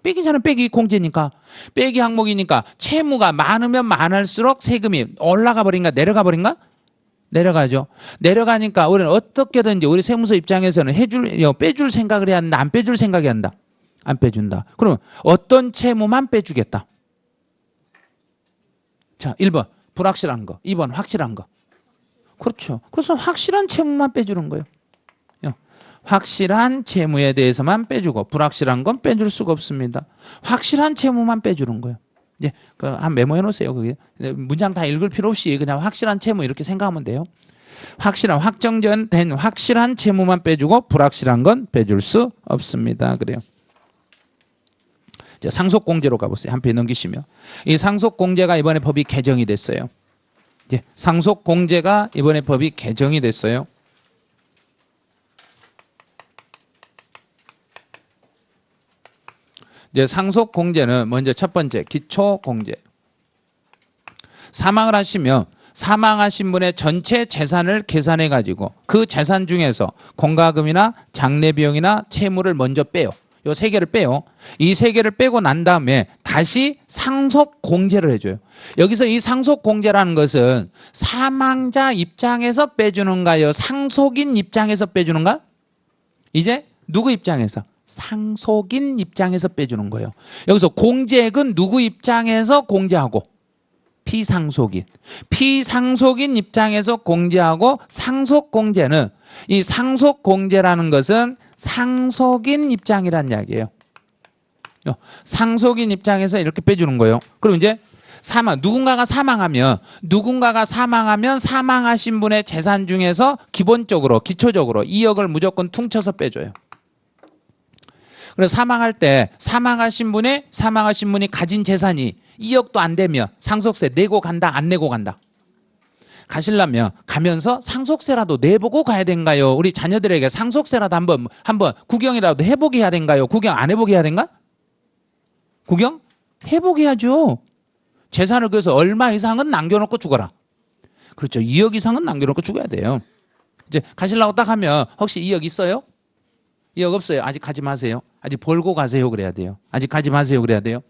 빼기잖아요. 빼기 공제니까. 빼기 항목이니까 채무가 많으면 많을수록 세금이 올라가 버린가 내려가 버린가? 내려가죠. 내려가니까 우리는 어떻게든지 우리 세무서 입장에서는 빼줄 생각을 해야 한다. 안 빼줄 생각이 한다. 안 빼준다. 그러면 어떤 채무만 빼주겠다. 자, 1번 불확실한 거. 2번 확실한 거. 그렇죠. 그래서 확실한 채무만 빼주는 거예요. 확실한 채무에 대해서만 빼주고 불확실한 건 빼줄 수가 없습니다. 확실한 채무만 빼주는 거예요. 이제 한 메모해 놓으세요. 그게 문장 다 읽을 필요 없이 그냥 확실한 채무 이렇게 생각하면 돼요. 확실한 확정된 확실한 채무만 빼주고 불확실한 건 빼줄 수 없습니다. 그래요. 이제 상속공제로 가보세요. 한 페이지 넘기시면 이 상속공제가 이번에 법이 개정이 됐어요. 이제 상속공제가 이번에 법이 개정이 됐어요. 이제 상속공제는 먼저 첫 번째 기초공제. 사망을 하시면 사망하신 분의 전체 재산을 계산해 가지고 그 재산 중에서 공과금이나 장례비용이나 채무를 먼저 빼요. 요 세 개를 빼요. 이 세 개를 빼고 난 다음에 다시 상속공제를 해줘요. 여기서 이 상속공제라는 것은 사망자 입장에서 빼주는가요? 상속인 입장에서 빼주는가? 이제 누구 입장에서? 상속인 입장에서 빼주는 거예요. 여기서 공제액은 누구 입장에서 공제하고? 피상속인. 피상속인 입장에서 공제하고 상속공제는 이 상속공제라는 것은 상속인 입장이란 이야기예요. 상속인 입장에서 이렇게 빼주는 거예요. 그럼 이제 누군가가 사망하면 사망하신 분의 재산 중에서 기본적으로 기초적으로 2억을 무조건 퉁쳐서 빼줘요. 그래서 사망할 때 사망하신 분이 가진 재산이 2억도 안 되면 상속세 내고 간다, 안 내고 간다? 가시려면 가면서 상속세라도 내보고 가야 된가요? 우리 자녀들에게 상속세라도 한번 구경이라도 해보게 해야 된가요? 구경 안 해보게 해야 된가? 구경? 해보게 해야죠. 재산을 그래서 얼마 이상은 남겨놓고 죽어라. 그렇죠. 2억 이상은 남겨놓고 죽어야 돼요. 이제 가시려고 딱 하면 혹시 2억 있어요? 2억 없어요. 아직 가지 마세요. 아직 벌고 가세요. 그래야 돼요. 아직 가지 마세요. 그래야 돼요.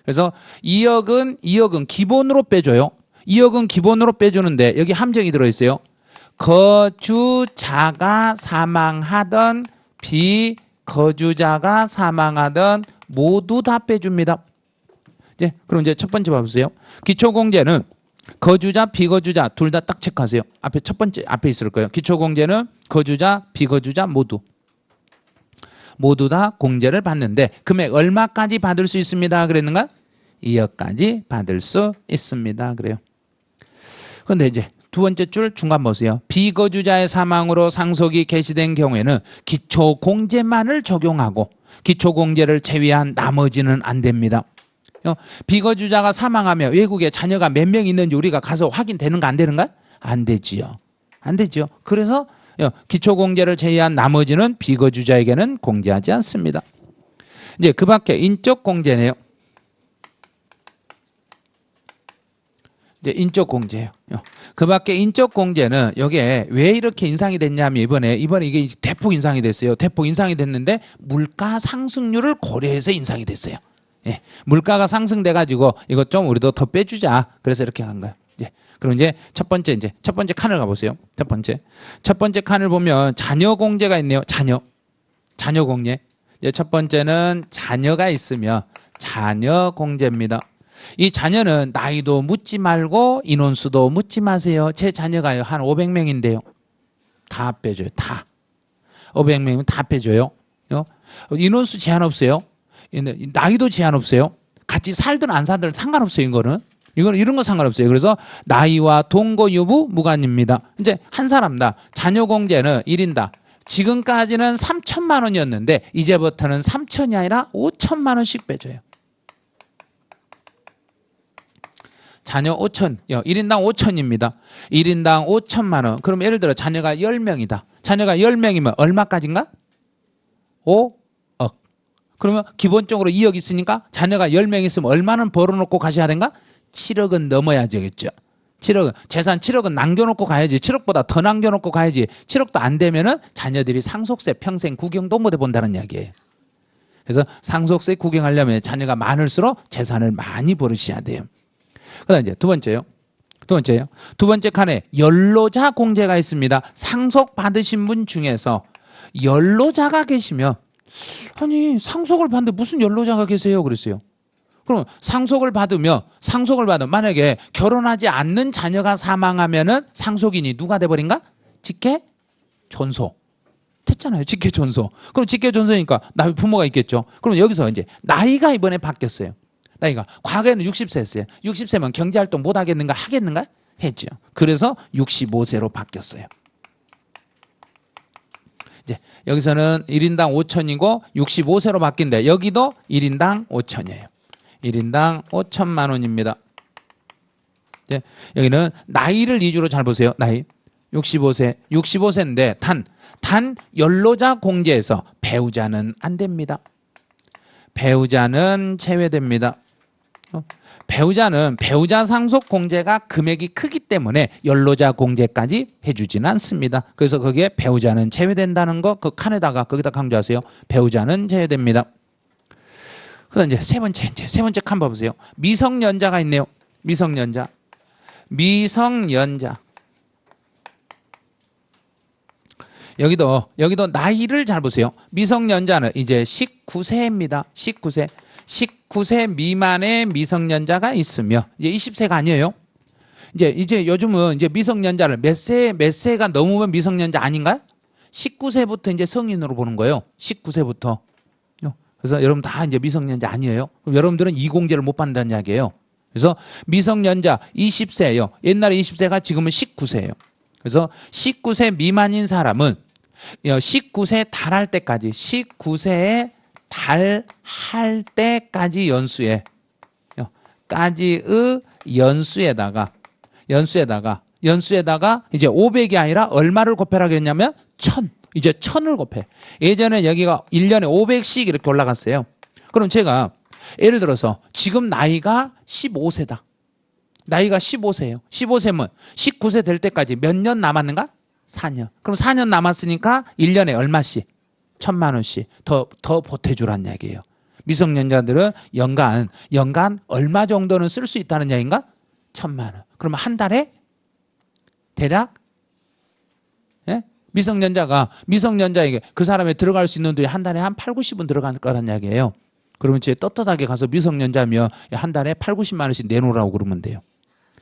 그래서 2억은 기본으로 빼줘요. 2억은 기본으로 빼주는데 여기 함정이 들어있어요. 거주자가 사망하던 비거주자가 사망하던 모두 다 빼줍니다. 이제 그럼 이제 첫 번째 봐보세요. 기초공제는 거주자, 비거주자 둘 다 딱 체크하세요. 앞에 첫 번째 앞에 있을 거예요. 기초공제는 거주자, 비거주자 모두 다 공제를 받는데 금액 얼마까지 받을 수 있습니다. 그랬는가? 2억까지 받을 수 있습니다. 그래요. 그런데 이제 두 번째 줄 중간 보세요. 비거주자의 사망으로 상속이 개시된 경우에는 기초공제만을 적용하고 기초공제를 제외한 나머지는 안 됩니다. 비거주자가 사망하면 외국에 자녀가 몇 명 있는지 우리가 가서 확인되는가 안 되는가? 안 되지요. 안 되죠. 그래서 기초공제를 제외한 나머지는 비거주자에게는 공제하지 않습니다. 이제 그 밖에 인적공제네요. 이제 인적공제예요. 그 밖에 인적공제는 여기에 왜 이렇게 인상이 됐냐면 이번에 이게 대폭 인상이 됐어요. 대폭 인상이 됐는데 물가 상승률을 고려해서 인상이 됐어요. 예, 물가가 상승돼 가지고 이것 좀 우리도 더 빼주자. 그래서 이렇게 한 거예요. 예, 그럼 이제 첫 번째 칸을 가보세요. 첫 번째 칸을 보면 자녀 공제가 있네요. 자녀 공제. 이제 첫 번째는 자녀가 있으면 자녀 공제입니다. 이 자녀는 나이도 묻지 말고 인원수도 묻지 마세요. 제 자녀가요 한 500명인데요. 다 빼줘요. 다. 500명이면 다 빼줘요. 인원수 제한 없어요. 나이도 제한 없어요. 같이 살든 안 살든 상관없어요. 이런 거 상관없어요. 그래서 나이와 동거 여부 무관입니다. 이제 한 사람당 자녀 공제는 1인당 지금까지는 3천만 원이었는데 이제부터는 3천이 아니라 5천만 원씩 빼줘요. 자녀 5천, 1인당 5천입니다. 1인당 5천만 원. 그럼 예를 들어 자녀가 10명이다. 자녀가 10명이면 얼마까지인가? 5억. 그러면 기본적으로 2억 있으니까 자녀가 10명 있으면 얼마는 벌어놓고 가셔야 된가? 7억은 넘어야겠죠. 7억, 재산 7억은 남겨놓고 가야지. 7억보다 더 남겨놓고 가야지. 7억도 안 되면은 자녀들이 상속세 평생 구경도 못 해본다는 이야기예요. 그래서 상속세 구경하려면 자녀가 많을수록 재산을 많이 벌으셔야 돼요. 그다음 이제 두 번째 칸에 연로자 공제가 있습니다. 상속 받으신 분 중에서 연로자가 계시면 아니 상속을 받는데 무슨 연로자가 계세요? 그랬어요. 그럼 상속을 받으면 만약에 결혼하지 않는 자녀가 사망하면은 상속인이 누가 돼버린가? 직계 존소. 됐잖아요. 직계 존소. 그럼 직계 존소니까 나의 부모가 있겠죠. 그럼 여기서 이제 나이가 이번에 바뀌었어요. 나이가 과거에는 60세였어요. 60세면 경제활동 못 하겠는가? 하겠는가? 했죠. 그래서 65세로 바뀌었어요. 이제 여기서는 1인당 5천이고 65세로 바뀐데 여기도 1인당 5천이에요. 1인당 5천만 원입니다. 이제 여기는 나이를 이주로 잘 보세요. 나이 65세인데 단 연로자 공제에서 배우자는 안 됩니다. 배우자는 제외됩니다. 배우자는 배우자 상속 공제가 금액이 크기 때문에 연로자 공제까지 해주지는 않습니다. 그래서 거기에 배우자는 제외된다는 거 그 칸에다가 거기다 강조하세요. 배우자는 제외됩니다. 그다음 이제 세 번째 칸 봐보세요. 미성년자가 있네요. 미성년자. 여기도 나이를 잘 보세요. 미성년자는 이제 19세입니다. 19세 미만의 미성년자가 있으며 이제 20세가 아니에요. 이제 요즘은 이제 미성년자를 몇 세가 넘으면 미성년자 아닌가요? 19세부터 이제 성인으로 보는 거예요. 19세부터. 그래서 여러분 다 이제 미성년자 아니에요. 그럼 여러분들은 이공제를 못 받는다는 이야기예요. 그래서 미성년자 20세예요. 옛날에 20세가 지금은 19세예요. 그래서 19세 미만인 사람은 19세 달할 때까지 19세에 달할 때까지 연수에 까지의 연수에다가 이제 500이 아니라 얼마를 곱해라 그랬냐면 1000. 이제 1000을 곱해. 예전에 여기가 1년에 500씩 이렇게 올라갔어요. 그럼 제가 예를 들어서 지금 나이가 15세다. 나이가 15세예요. 15세면 19세 될 때까지 몇 년 남았는가? 4년. 그럼 4년 남았으니까 1년에 얼마씩? 1000만 원씩 더 보태주란 얘기예요. 미성년자들은 연간 얼마 정도는 쓸 수 있다는 얘기인가? 1000만 원. 그러면 한 달에 대략 미성년자에게 그 사람이 들어갈 수 있는 돈이 한 달에 한 8, 90은 들어갈 거란 얘기예요. 그러면 제 떳떳하게 가서 미성년자면 한 달에 8, 90만 원씩 내놓으라고 그러면 돼요.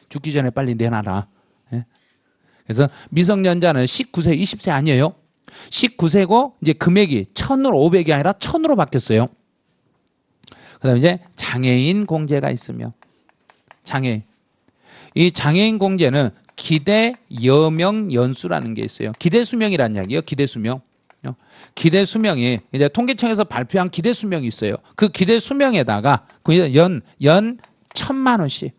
죽기 전에 빨리 내놔라. 그래서 미성년자는 19세, 20세 아니에요. 19세고 이제 금액이 1000으로 500이 아니라 1000으로 바뀌었어요. 그다음에 이제 장애인 공제가 있으며 장애인. 이 장애인 공제는 기대 여명 연수라는 게 있어요. 기대 수명이라는 이야기예요. 기대 수명. 기대 수명이 이제 통계청에서 발표한 기대 수명이 있어요. 그 기대 수명에다가 연 1000만 원씩.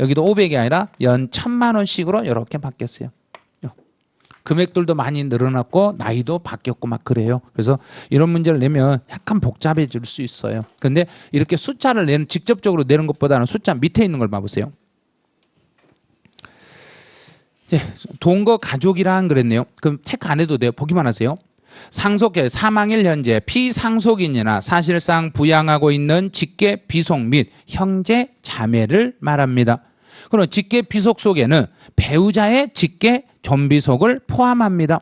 여기도 500이 아니라 연 1000만 원씩으로 이렇게 바뀌었어요. 금액들도 많이 늘어났고 나이도 바뀌었고 막 그래요. 그래서 이런 문제를 내면 약간 복잡해질 수 있어요. 근데 이렇게 숫자를 직접적으로 내는 것보다는 숫자 밑에 있는 걸 봐보세요. 동거 가족이란 그랬네요. 그럼 체크 안 해도 돼요. 보기만 하세요. 상속해 사망일 현재 피상속인이나 사실상 부양하고 있는 직계 비속 및 형제 자매를 말합니다. 그럼 직계 비속 속에는 배우자의 직계 존비속을 포함합니다.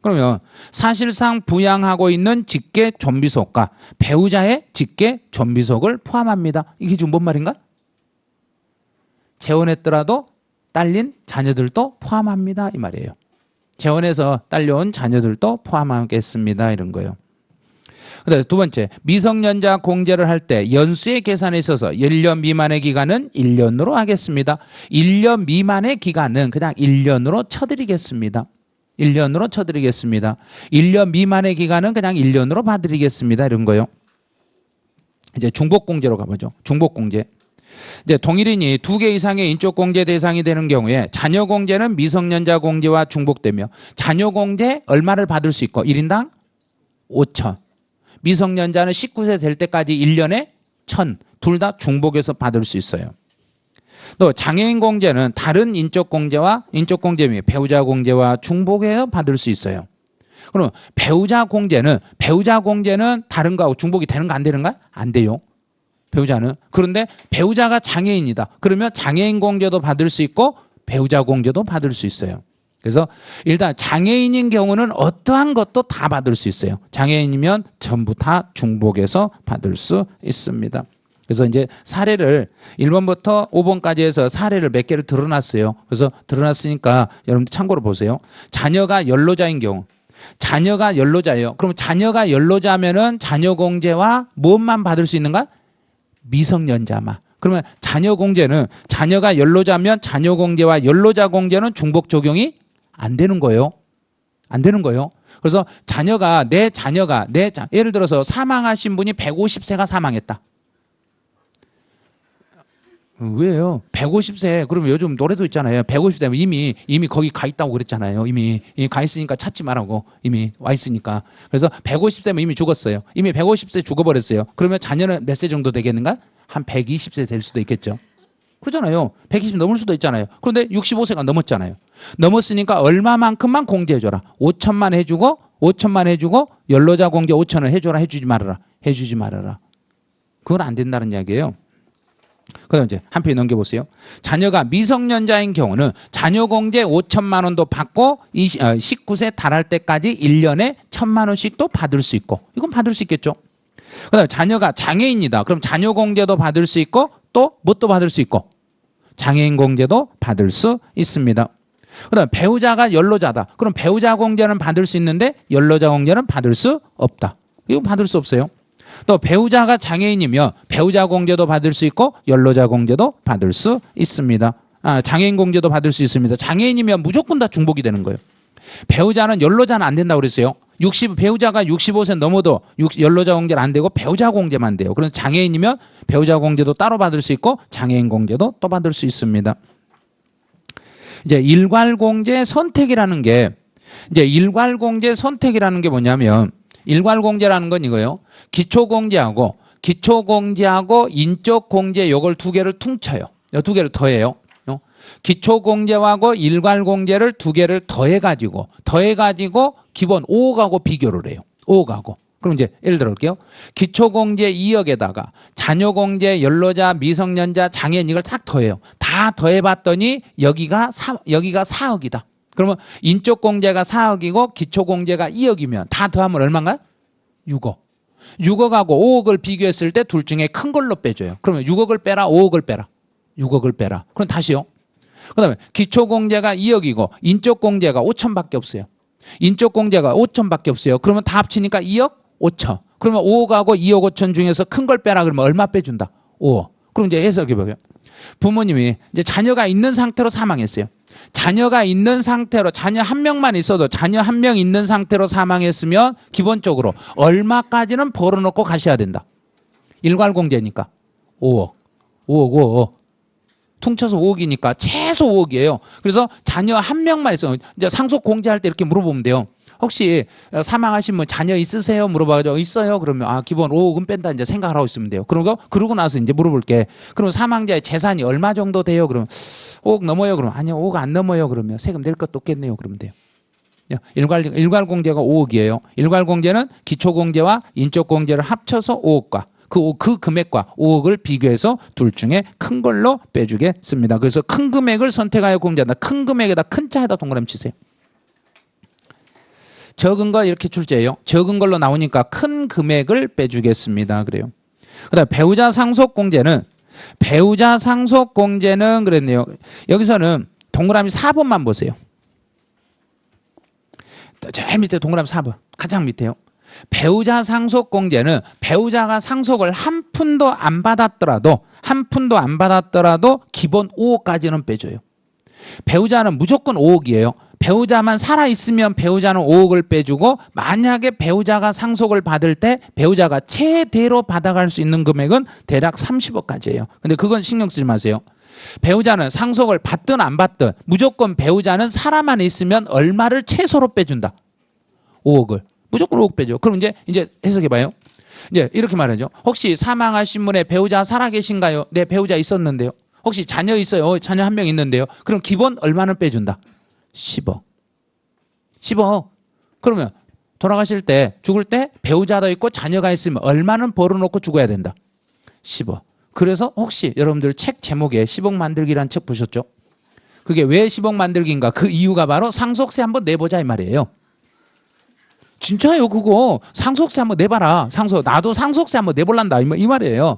그러면 사실상 부양하고 있는 직계 존비속과 배우자의 직계 존비속을 포함합니다. 이게 지금 뭔 말인가? 재혼했더라도 딸린 자녀들도 포함합니다. 이 말이에요. 재혼해서 딸려온 자녀들도 포함하겠습니다. 이런 거예요. 그다음에 두 번째, 미성년자 공제를 할 때 연수의 계산에 있어서 1년 미만의 기간은 1년으로 하겠습니다. 1년 미만의 기간은 그냥 1년으로 쳐드리겠습니다. 1년으로 쳐드리겠습니다. 1년 미만의 기간은 그냥 1년으로 봐드리겠습니다. 이런 거요. 이제 중복공제로 가보죠. 중복공제. 이제 동일인이 2개 이상의 인적 공제 대상이 되는 경우에 자녀 공제는 미성년자 공제와 중복되며 자녀 공제 얼마를 받을 수 있고 1인당 5천. 미성년자는 19세 될 때까지 1년에 1000. 둘 다 중복해서 받을 수 있어요. 또 장애인 공제는 다른 인적 공제와 인적 공제 및 배우자 공제와 중복해서 받을 수 있어요. 그럼 배우자 공제는 다른 거하고 중복이 되는가 안 되는가? 안 돼요. 배우자는. 그런데 배우자가 장애인이다. 그러면 장애인 공제도 받을 수 있고 배우자 공제도 받을 수 있어요. 그래서 일단 장애인인 경우는 어떠한 것도 다 받을 수 있어요. 장애인이면 전부 다 중복해서 받을 수 있습니다. 그래서 이제 사례를 1번부터 5번까지 해서 사례를 몇 개를 드러났어요. 그래서 드러났으니까 여러분들 참고로 보세요. 자녀가 연로자인 경우. 자녀가 연로자예요. 그럼 자녀가 연로자면은 자녀 공제와 무엇만 받을 수 있는가? 미성년자만. 그러면 자녀 공제는 자녀가 연로자면 자녀 공제와 연로자 공제는 중복 적용이 안 되는 거예요. 안 되는 거예요. 그래서 자녀가 예를 들어서 사망하신 분이 150세가 사망했다. 왜요? 150세. 그러면 요즘 노래도 있잖아요. 150세면 이미 거기 가 있다고 그랬잖아요. 이미 가 있으니까 찾지 말라고. 이미 와 있으니까. 그래서 150세면 이미 죽었어요. 이미 150세 죽어버렸어요. 그러면 자녀는 몇 세 정도 되겠는가? 한 120세 될 수도 있겠죠. 그렇잖아요. 120 넘을 수도 있잖아요. 그런데 65세가 넘었잖아요. 넘었으니까 얼마만큼만 공제해줘라. 5천만 해주고 연로자 공제 5천을 해줘라. 해주지 말아라. 그건 안 된다는 이야기예요. 그다음 이제 한 페이지 넘겨보세요. 자녀가 미성년자인 경우는 자녀 공제 5천만 원도 받고 19세 달할 때까지 1년에 1,000만 원씩도 받을 수 있고, 이건 받을 수 있겠죠. 그다음에 자녀가 장애인이다. 그럼 자녀 공제도 받을 수 있고 또 뭣도 받을 수 있고 장애인 공제도 받을 수 있습니다. 그다음에 배우자가 연로자다. 그럼 배우자 공제는 받을 수 있는데 연로자 공제는 받을 수 없다. 이거 받을 수 없어요. 또 배우자가 장애인이면 배우자 공제도 받을 수 있고 연로자 공제도 받을 수 있습니다. 장애인 공제도 받을 수 있습니다. 장애인이면 무조건 다 중복이 되는 거예요. 배우자는 연로자는 안 된다고 그랬어요. 배우자가 65세 넘어도 연로자 공제는 안 되고 배우자 공제만 돼요. 그래서 장애인이면 배우자 공제도 따로 받을 수 있고 장애인 공제도 또 받을 수 있습니다. 이제 일괄공제 선택이라는 게 뭐냐면 일괄공제라는 건 이거예요. 기초공제하고 인적공제 요걸 두 개를 퉁쳐요. 두 개를 더해요. 기초공제하고 일괄공제를 두 개를 더해가지고 기본 5억하고 비교를 해요. 5억하고. 그럼 이제 예를 들어 볼게요. 기초공제 2억에다가 자녀공제, 연로자, 미성년자, 장애인 이걸 싹 더해요. 다 더해봤더니 여기가 4억이다. 그러면 인적공제가 4억이고 기초공제가 2억이면 다 더하면 얼마인가? 6억. 6억하고 5억을 비교했을 때 둘 중에 큰 걸로 빼줘요. 그러면 6억을 빼라, 5억을 빼라. 6억을 빼라. 그럼 다시요. 그 다음에 기초공제가 2억이고 인적공제가 5천밖에 없어요. 인적공제가 5천밖에 없어요. 그러면 다 합치니까 2억 5천. 그러면 5억하고 2억 5천 중에서 큰 걸 빼라 그러면 얼마 빼준다? 5억. 그럼 이제 해석해봐요. 부모님이 이제 자녀가 있는 상태로 사망했어요. 자녀가 있는 상태로 자녀 한 명만 있어도 자녀 한 명 있는 상태로 사망했으면 기본적으로 얼마까지는 벌어놓고 가셔야 된다. 일괄공제니까 5억. 퉁쳐서 5억이니까 최소 5억이에요. 그래서 자녀 한 명만 있어요. 이제 상속 공제할 때 이렇게 물어보면 돼요. 혹시 사망하신 분 자녀 있으세요? 물어봐가지고 있어요. 그러면 기본 5억은 뺀다 이제 생각을 하고 있으면 돼요. 그러고 나서 이제 물어볼게. 그럼 사망자의 재산이 얼마 정도 돼요? 그러면 5억 넘어요? 그러면 아니요 5억 안 넘어요. 그러면 세금 낼 것도 없겠네요. 그러면 돼요. 일괄공제가 5억이에요. 일괄공제는 기초공제와 인적공제를 합쳐서 5억과 그 금액과 5억을 비교해서 둘 중에 큰 걸로 빼주겠습니다. 그래서 큰 금액을 선택하여 공제한다. 큰 금액에다 큰 자에다 동그라미 치세요. 적은 거 이렇게 출제해요. 적은 걸로 나오니까 큰 금액을 빼주겠습니다. 그래요. 그다음 배우자 상속공제는 그랬네요. 여기서는 동그라미 4번만 보세요. 제일 밑에 동그라미 4번. 가장 밑에요. 배우자 상속공제는 배우자가 상속을 한 푼도 안 받았더라도 기본 5억까지는 빼줘요. 배우자는 무조건 5억이에요. 배우자만 살아있으면 배우자는 5억을 빼주고 만약에 배우자가 상속을 받을 때 배우자가 최대로 받아갈 수 있는 금액은 대략 30억까지예요. 근데 그건 신경 쓰지 마세요. 배우자는 상속을 받든 안 받든 무조건 배우자는 살아만 있으면 얼마를 최소로 빼준다. 5억을. 무조건 5억 빼죠. 그럼 이제 해석해봐요. 이제 이렇게 말하죠. 혹시 사망하신 분의 배우자 살아계신가요? 네, 배우자 있었는데요. 혹시 자녀 있어요? 자녀 한 명 있는데요. 그럼 기본 얼마는 빼준다? 10억. 10억. 그러면 돌아가실 때, 죽을 때 배우자도 있고 자녀가 있으면 얼마는 벌어놓고 죽어야 된다? 10억. 그래서 혹시 여러분들 책 제목에 10억 만들기라는 책 보셨죠? 그게 왜 10억 만들기인가? 그 이유가 바로 상속세 한번 내보자 이 말이에요. 진짜요, 그거. 상속세 한번 내봐라. 나도 상속세 한번 내볼란다. 이 말이에요.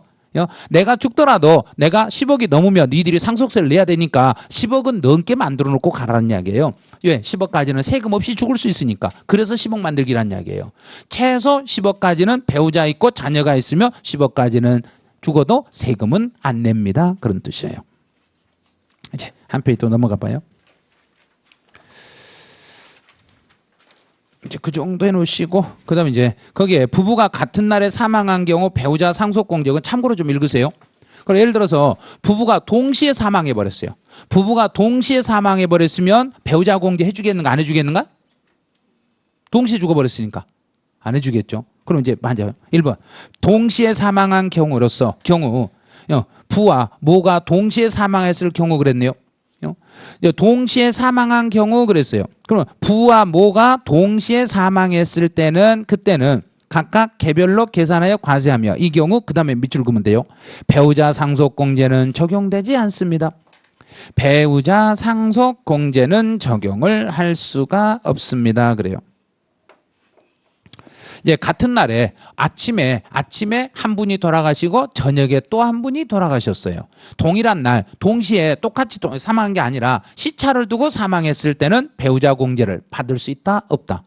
내가 죽더라도 내가 10억이 넘으면 니들이 상속세를 내야 되니까 10억은 넘게 만들어 놓고 가라는 이야기예요. 왜? 10억까지는 세금 없이 죽을 수 있으니까. 그래서 10억 만들기란 이야기예요. 최소 10억까지는 배우자 있고 자녀가 있으며 10억까지는 죽어도 세금은 안 냅니다. 그런 뜻이에요. 이제 한 페이지 또 넘어가 봐요. 이제 그 정도 해놓으시고, 그 다음에 이제 거기에 부부가 같은 날에 사망한 경우 배우자 상속공제액은 참고로 좀 읽으세요. 그럼 예를 들어서 부부가 동시에 사망해버렸어요. 부부가 동시에 사망해버렸으면 배우자 공제 해주겠는가 안 해주겠는가? 동시에 죽어버렸으니까 안 해주겠죠. 그럼 이제 맞아요. 1번 동시에 사망한 경우로서 부와 모가 동시에 사망했을 경우 그랬네요. 동시에 사망한 경우 그랬어요. 그럼 부와 모가 동시에 사망했을 때는 그때는 각각 개별로 계산하여 과세하며 이 경우 그 다음에 밑줄 그으면 돼요. 배우자 상속공제는 적용되지 않습니다. 배우자 상속공제는 적용을 할 수가 없습니다. 그래요. 이제 같은 날에 아침에 한 분이 돌아가시고 저녁에 또 한 분이 돌아가셨어요. 동일한 날 동시에 똑같이 사망한 게 아니라 시차를 두고 사망했을 때는 배우자 공제를 받을 수 있다 없다?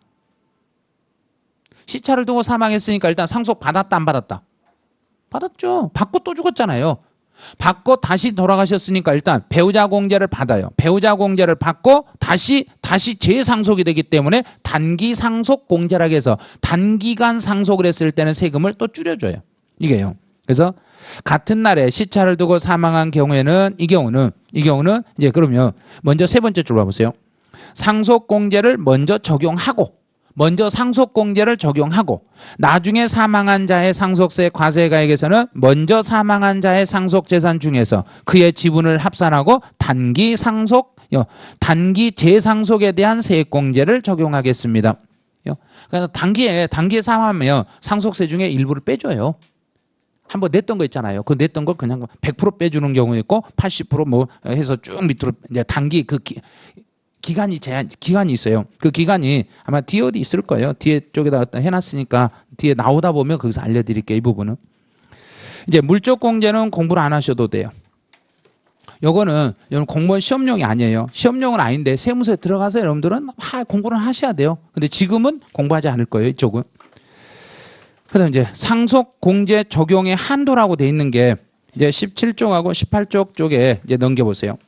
시차를 두고 사망했으니까 일단 상속 받았다 안 받았다? 받았죠. 받고 또 죽었잖아요. 받고 다시 돌아가셨으니까 일단 배우자 공제를 받아요. 배우자 공제를 받고 다시 재상속이 되기 때문에 단기 상속 공제라고 해서 단기간 상속을 했을 때는 세금을 또 줄여줘요. 이게요. 그래서 같은 날에 시차를 두고 사망한 경우에는 이 경우는 이제 그러면 먼저 세 번째 줄 봐보세요. 상속 공제를 먼저 상속공제를 적용하고 나중에 사망한 자의 상속세 과세가액에서는 먼저 사망한 자의 상속재산 중에서 그의 지분을 합산하고 단기 재상속에 대한 세액공제를 적용하겠습니다. 그래서 단기에 사망하면 상속세 중에 일부를 빼줘요. 한번 냈던 거 있잖아요. 그 냈던 걸 그냥 100% 빼주는 경우 있고 80% 해서 쭉 밑으로 이제 단기 기간이 있어요. 그 기간이 아마 뒤에 어디 있을 거예요. 뒤에 쪽에다 해놨으니까 뒤에 나오다 보면 거기서 알려드릴게요. 이 부분은. 이제 물적 공제는 공부를 안 하셔도 돼요. 요거는 공무원 시험용이 아니에요. 시험용은 아닌데 세무서에 들어가서 여러분들은 공부를 하셔야 돼요. 근데 지금은 공부하지 않을 거예요. 이쪽은. 그다음 이제 상속 공제 적용의 한도라고 돼 있는 게 이제 17쪽하고 18쪽 쪽에 이제 넘겨보세요.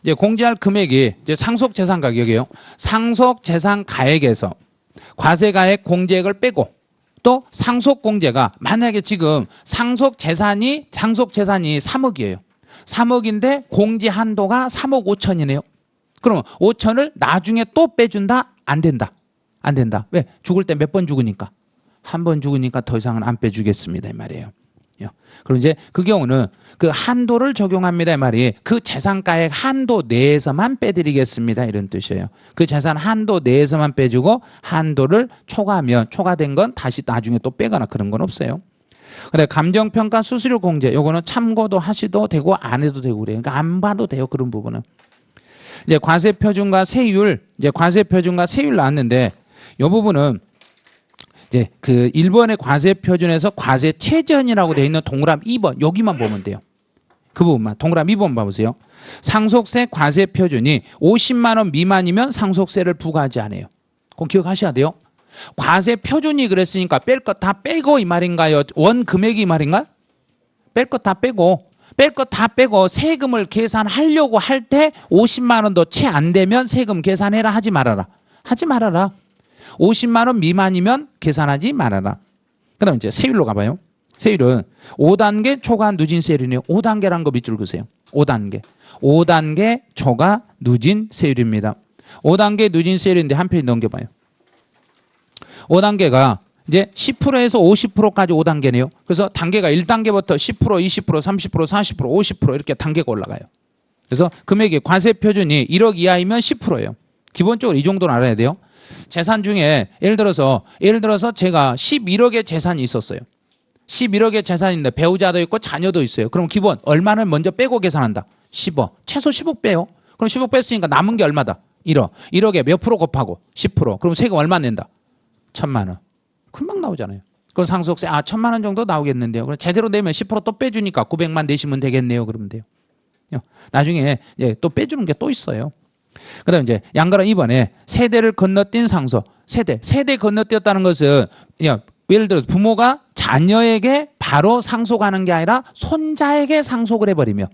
이제 공제할 금액이 이제 상속재산 가격이에요. 상속재산 가액에서 과세가액 공제액을 빼고 또 상속공제가 만약에 지금 상속재산이 3억이에요. 3억인데 공제 한도가 3억 5천이네요. 그럼 5천을 나중에 또 빼준다? 안 된다. 안 된다. 왜? 죽을 때 몇 번 죽으니까. 한 번 죽으니까 더 이상은 안 빼주겠습니다. 이 말이에요. 그럼 이제 그 경우는 그 한도를 적용합니다. 이 말이 그 재산가액 한도 내에서만 빼드리겠습니다. 이런 뜻이에요. 그 재산 한도 내에서만 빼주고 한도를 초과하면 초과된 건 다시 나중에 또 빼거나 그런 건 없어요. 근데 감정평가 수수료 공제 요거는 참고도 하셔도 되고 안 해도 되고 그래요. 그러니까 안 봐도 돼요. 그런 부분은. 이제 과세표준과 세율 나왔는데 요 부분은 이제 그 1번의 과세표준에서 과세최전이라고 되어 있는 동그라미 2번 여기만 보면 돼요. 그 부분만 동그라미 2번 봐보세요. 상속세 과세표준이 50만 원 미만이면 상속세를 부과하지 않아요. 그건 기억하셔야 돼요. 과세표준이 그랬으니까 뺄 것 다 빼고 이 말인가요? 원 금액이 이 말인가? 뺄 것 다 빼고 세금을 계산하려고 할 때 50만 원도 채 안 되면 세금 계산해라 하지 말아라. 50만 원 미만이면 계산하지 말아라. 그 다음 이제 세율로 가봐요. 세율은 5단계 초과 누진 세율이네요. 5단계란 거 밑줄 그으세요. 5단계 초과 누진 세율입니다. 5단계 누진 세율인데 한 페이지 넘겨봐요. 5단계가 이제 10%에서 50%까지 5단계네요. 그래서 단계가 1단계부터 10%, 20%, 30%, 40%, 50% 이렇게 단계가 올라가요. 그래서 금액이 과세표준이 1억 이하이면 10%예요. 기본적으로 이 정도는 알아야 돼요. 재산 중에 예를 들어서 제가 11억의 재산이 있었어요. 11억의 재산인데 배우자도 있고 자녀도 있어요. 그럼 기본 얼마를 먼저 빼고 계산한다? 10억. 최소 10억 빼요. 그럼 10억 뺐으니까 남은 게 얼마다? 1억. 1억에 몇 프로 곱하고? 10%. 그럼 세금 얼마 낸다? 1,000만 원. 금방 나오잖아요. 그럼 상속세 1,000만 원 정도 나오겠는데요. 그럼 제대로 내면 10%또 빼주니까 900만 내시면 되겠네요. 그러면 돼요. 나중에 또 빼주는 게 또 있어요. 그다음 이제 양가로 2번에 세대를 건너뛴 상속. 세대 건너뛰었다는 것은 예를 들어서 부모가 자녀에게 바로 상속하는 게 아니라 손자에게 상속을 해버리며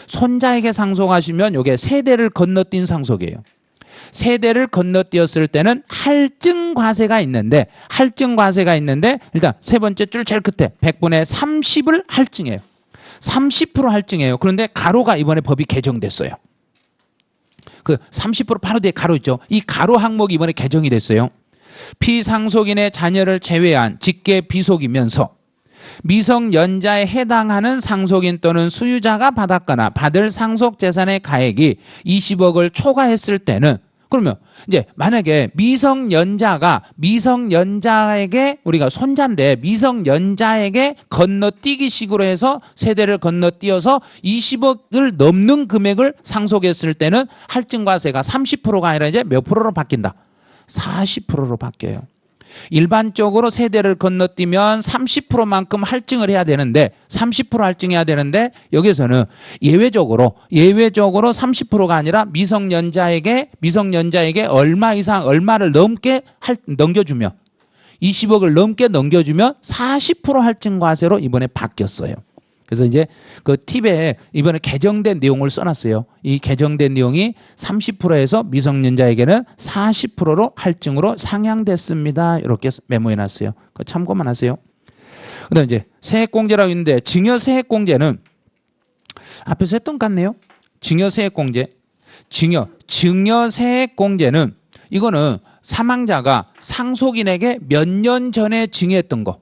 손자에게 상속하시면 이게 세대를 건너뛴 상속이에요. 세대를 건너뛰었을 때는 할증과세가 있는데 일단 세 번째 줄 제일 끝에 100분의 30을 할증해요. 30% 할증해요. 그런데 가로가 이번에 법이 개정됐어요. 그 30% 바로 뒤에 가로 있죠. 이 가로 항목이 이번에 개정이 됐어요. 피상속인의 자녀를 제외한 직계 비속이면서 미성년자에 해당하는 상속인 또는 수유자가 받았거나 받을 상속 재산의 가액이 20억을 초과했을 때는 그러면 이제 만약에 미성년자에게 우리가 손자인데 미성년자에게 건너뛰기 식으로 해서 세대를 건너뛰어서 20억을 넘는 금액을 상속했을 때는 할증과세가 30%가 아니라 이제 몇 프로로 바뀐다? 40%로 바뀌어요. 일반적으로 세대를 건너뛰면 30%만큼 할증을 해야 되는데 30% 할증해야 되는데 여기서는 예외적으로 30%가 아니라 미성년자에게 얼마 이상 얼마를 넘겨주면 20억을 넘게 넘겨주면 40% 할증과세로 이번에 바뀌었어요. 그래서 이제 그 팁에 이번에 개정된 내용을 써놨어요. 이 개정된 내용이 30%에서 미성년자에게는 40%로 할증으로 상향됐습니다. 이렇게 메모해놨어요. 그 참고만 하세요. 그다음 이제 세액공제라고 있는데 증여세액공제는 앞에서 했던 것 같네요. 증여세액공제, 증여세액공제는 이거는 사망자가 상속인에게 몇 년 전에 증여했던 거,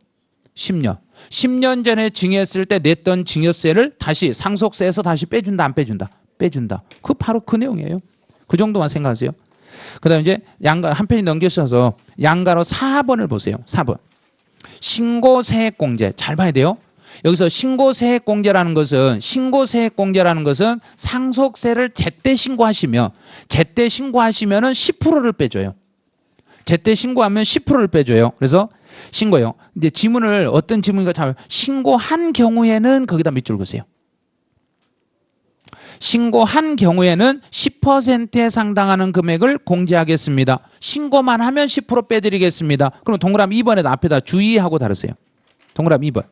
10년 전에 증여했을 때 냈던 증여세를 다시 상속세에서 다시 빼준다 안 빼준다? 빼준다. 그 바로 그 내용이에요. 그 정도만 생각하세요. 그다음에 이제 양가 한 편이 넘겨주셔서 양가로 4번을 보세요. 4번. 신고세액공제 잘 봐야 돼요. 여기서 신고세액공제라는 것은 상속세를 제때 신고하시면은 10%를 빼줘요. 제때 신고하면 10%를 빼줘요. 그래서 신고요. 이제 지문을 어떤 지문인가 잘 신고한 경우에는 거기다 밑줄 그으세요. 신고한 경우에는 10%에 상당하는 금액을 공제하겠습니다. 신고만 하면 10% 빼드리겠습니다. 그럼 동그라미 2번에다 앞에다 주의하고 다르세요. 동그라미 2번.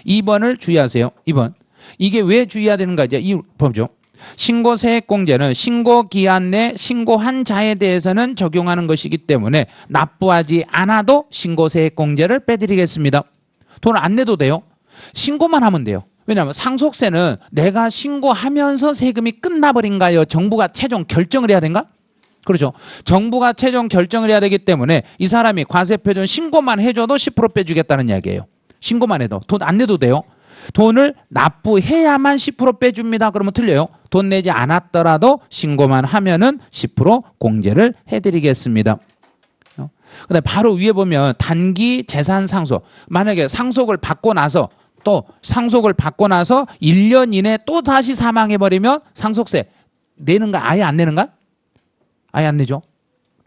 2번을 주의하세요. 2번. 이게 왜 주의해야 되는가 이제 이 보죠. 신고세액공제는 신고기한 내 신고한 자에 대해서는 적용하는 것이기 때문에 납부하지 않아도 신고세액공제를 빼드리겠습니다. 돈을 안 내도 돼요. 신고만 하면 돼요. 왜냐하면 상속세는 내가 신고하면서 세금이 끝나버린가요? 정부가 최종 결정을 해야 된가? 그렇죠. 정부가 최종 결정을 해야 되기 때문에 이 사람이 과세표준 신고만 해줘도 10% 빼주겠다는 이야기예요. 신고만 해도 돈 안 내도 돼요. 돈을 납부해야만 10% 빼줍니다. 그러면 틀려요. 돈 내지 않았더라도 신고만 하면은 10% 공제를 해드리겠습니다. 그다음에 바로 위에 보면 단기 재산 상속. 만약에 상속을 받고 나서 1년 이내 또 다시 사망해버리면 상속세 내는가? 아예 안 내는가? 아예 안 내죠.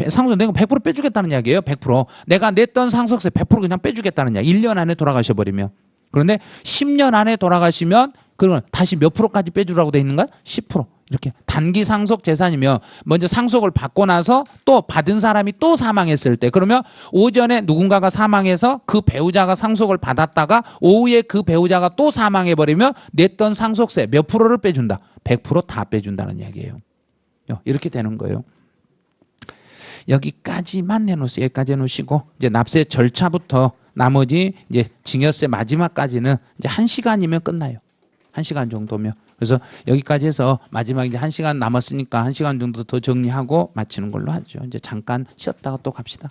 상속 내고 100% 빼주겠다는 이야기예요. 100%. 내가 냈던 상속세 100% 그냥 빼주겠다는 이야기. 1년 안에 돌아가셔버리면. 그런데 10년 안에 돌아가시면 그러면 다시 몇 프로까지 빼주라고 돼 있는가? 10%. 이렇게 단기 상속 재산이면 먼저 상속을 받고 나서 또 받은 사람이 또 사망했을 때 그러면 오전에 누군가가 사망해서 그 배우자가 상속을 받았다가 오후에 그 배우자가 또 사망해버리면 냈던 상속세 몇 프로를 빼준다? 100% 다 빼준다는 이야기예요. 이렇게 되는 거예요. 여기까지만 해놓으세요. 여기까지 해놓으시고 이제 납세 절차부터 나머지 이제 증여세 마지막까지는 이제 1시간이면 끝나요. 1시간 정도면. 그래서 여기까지 해서 마지막 이제 1시간 남았으니까 1시간 정도 더 정리하고 마치는 걸로 하죠. 이제 잠깐 쉬었다가 또 갑시다.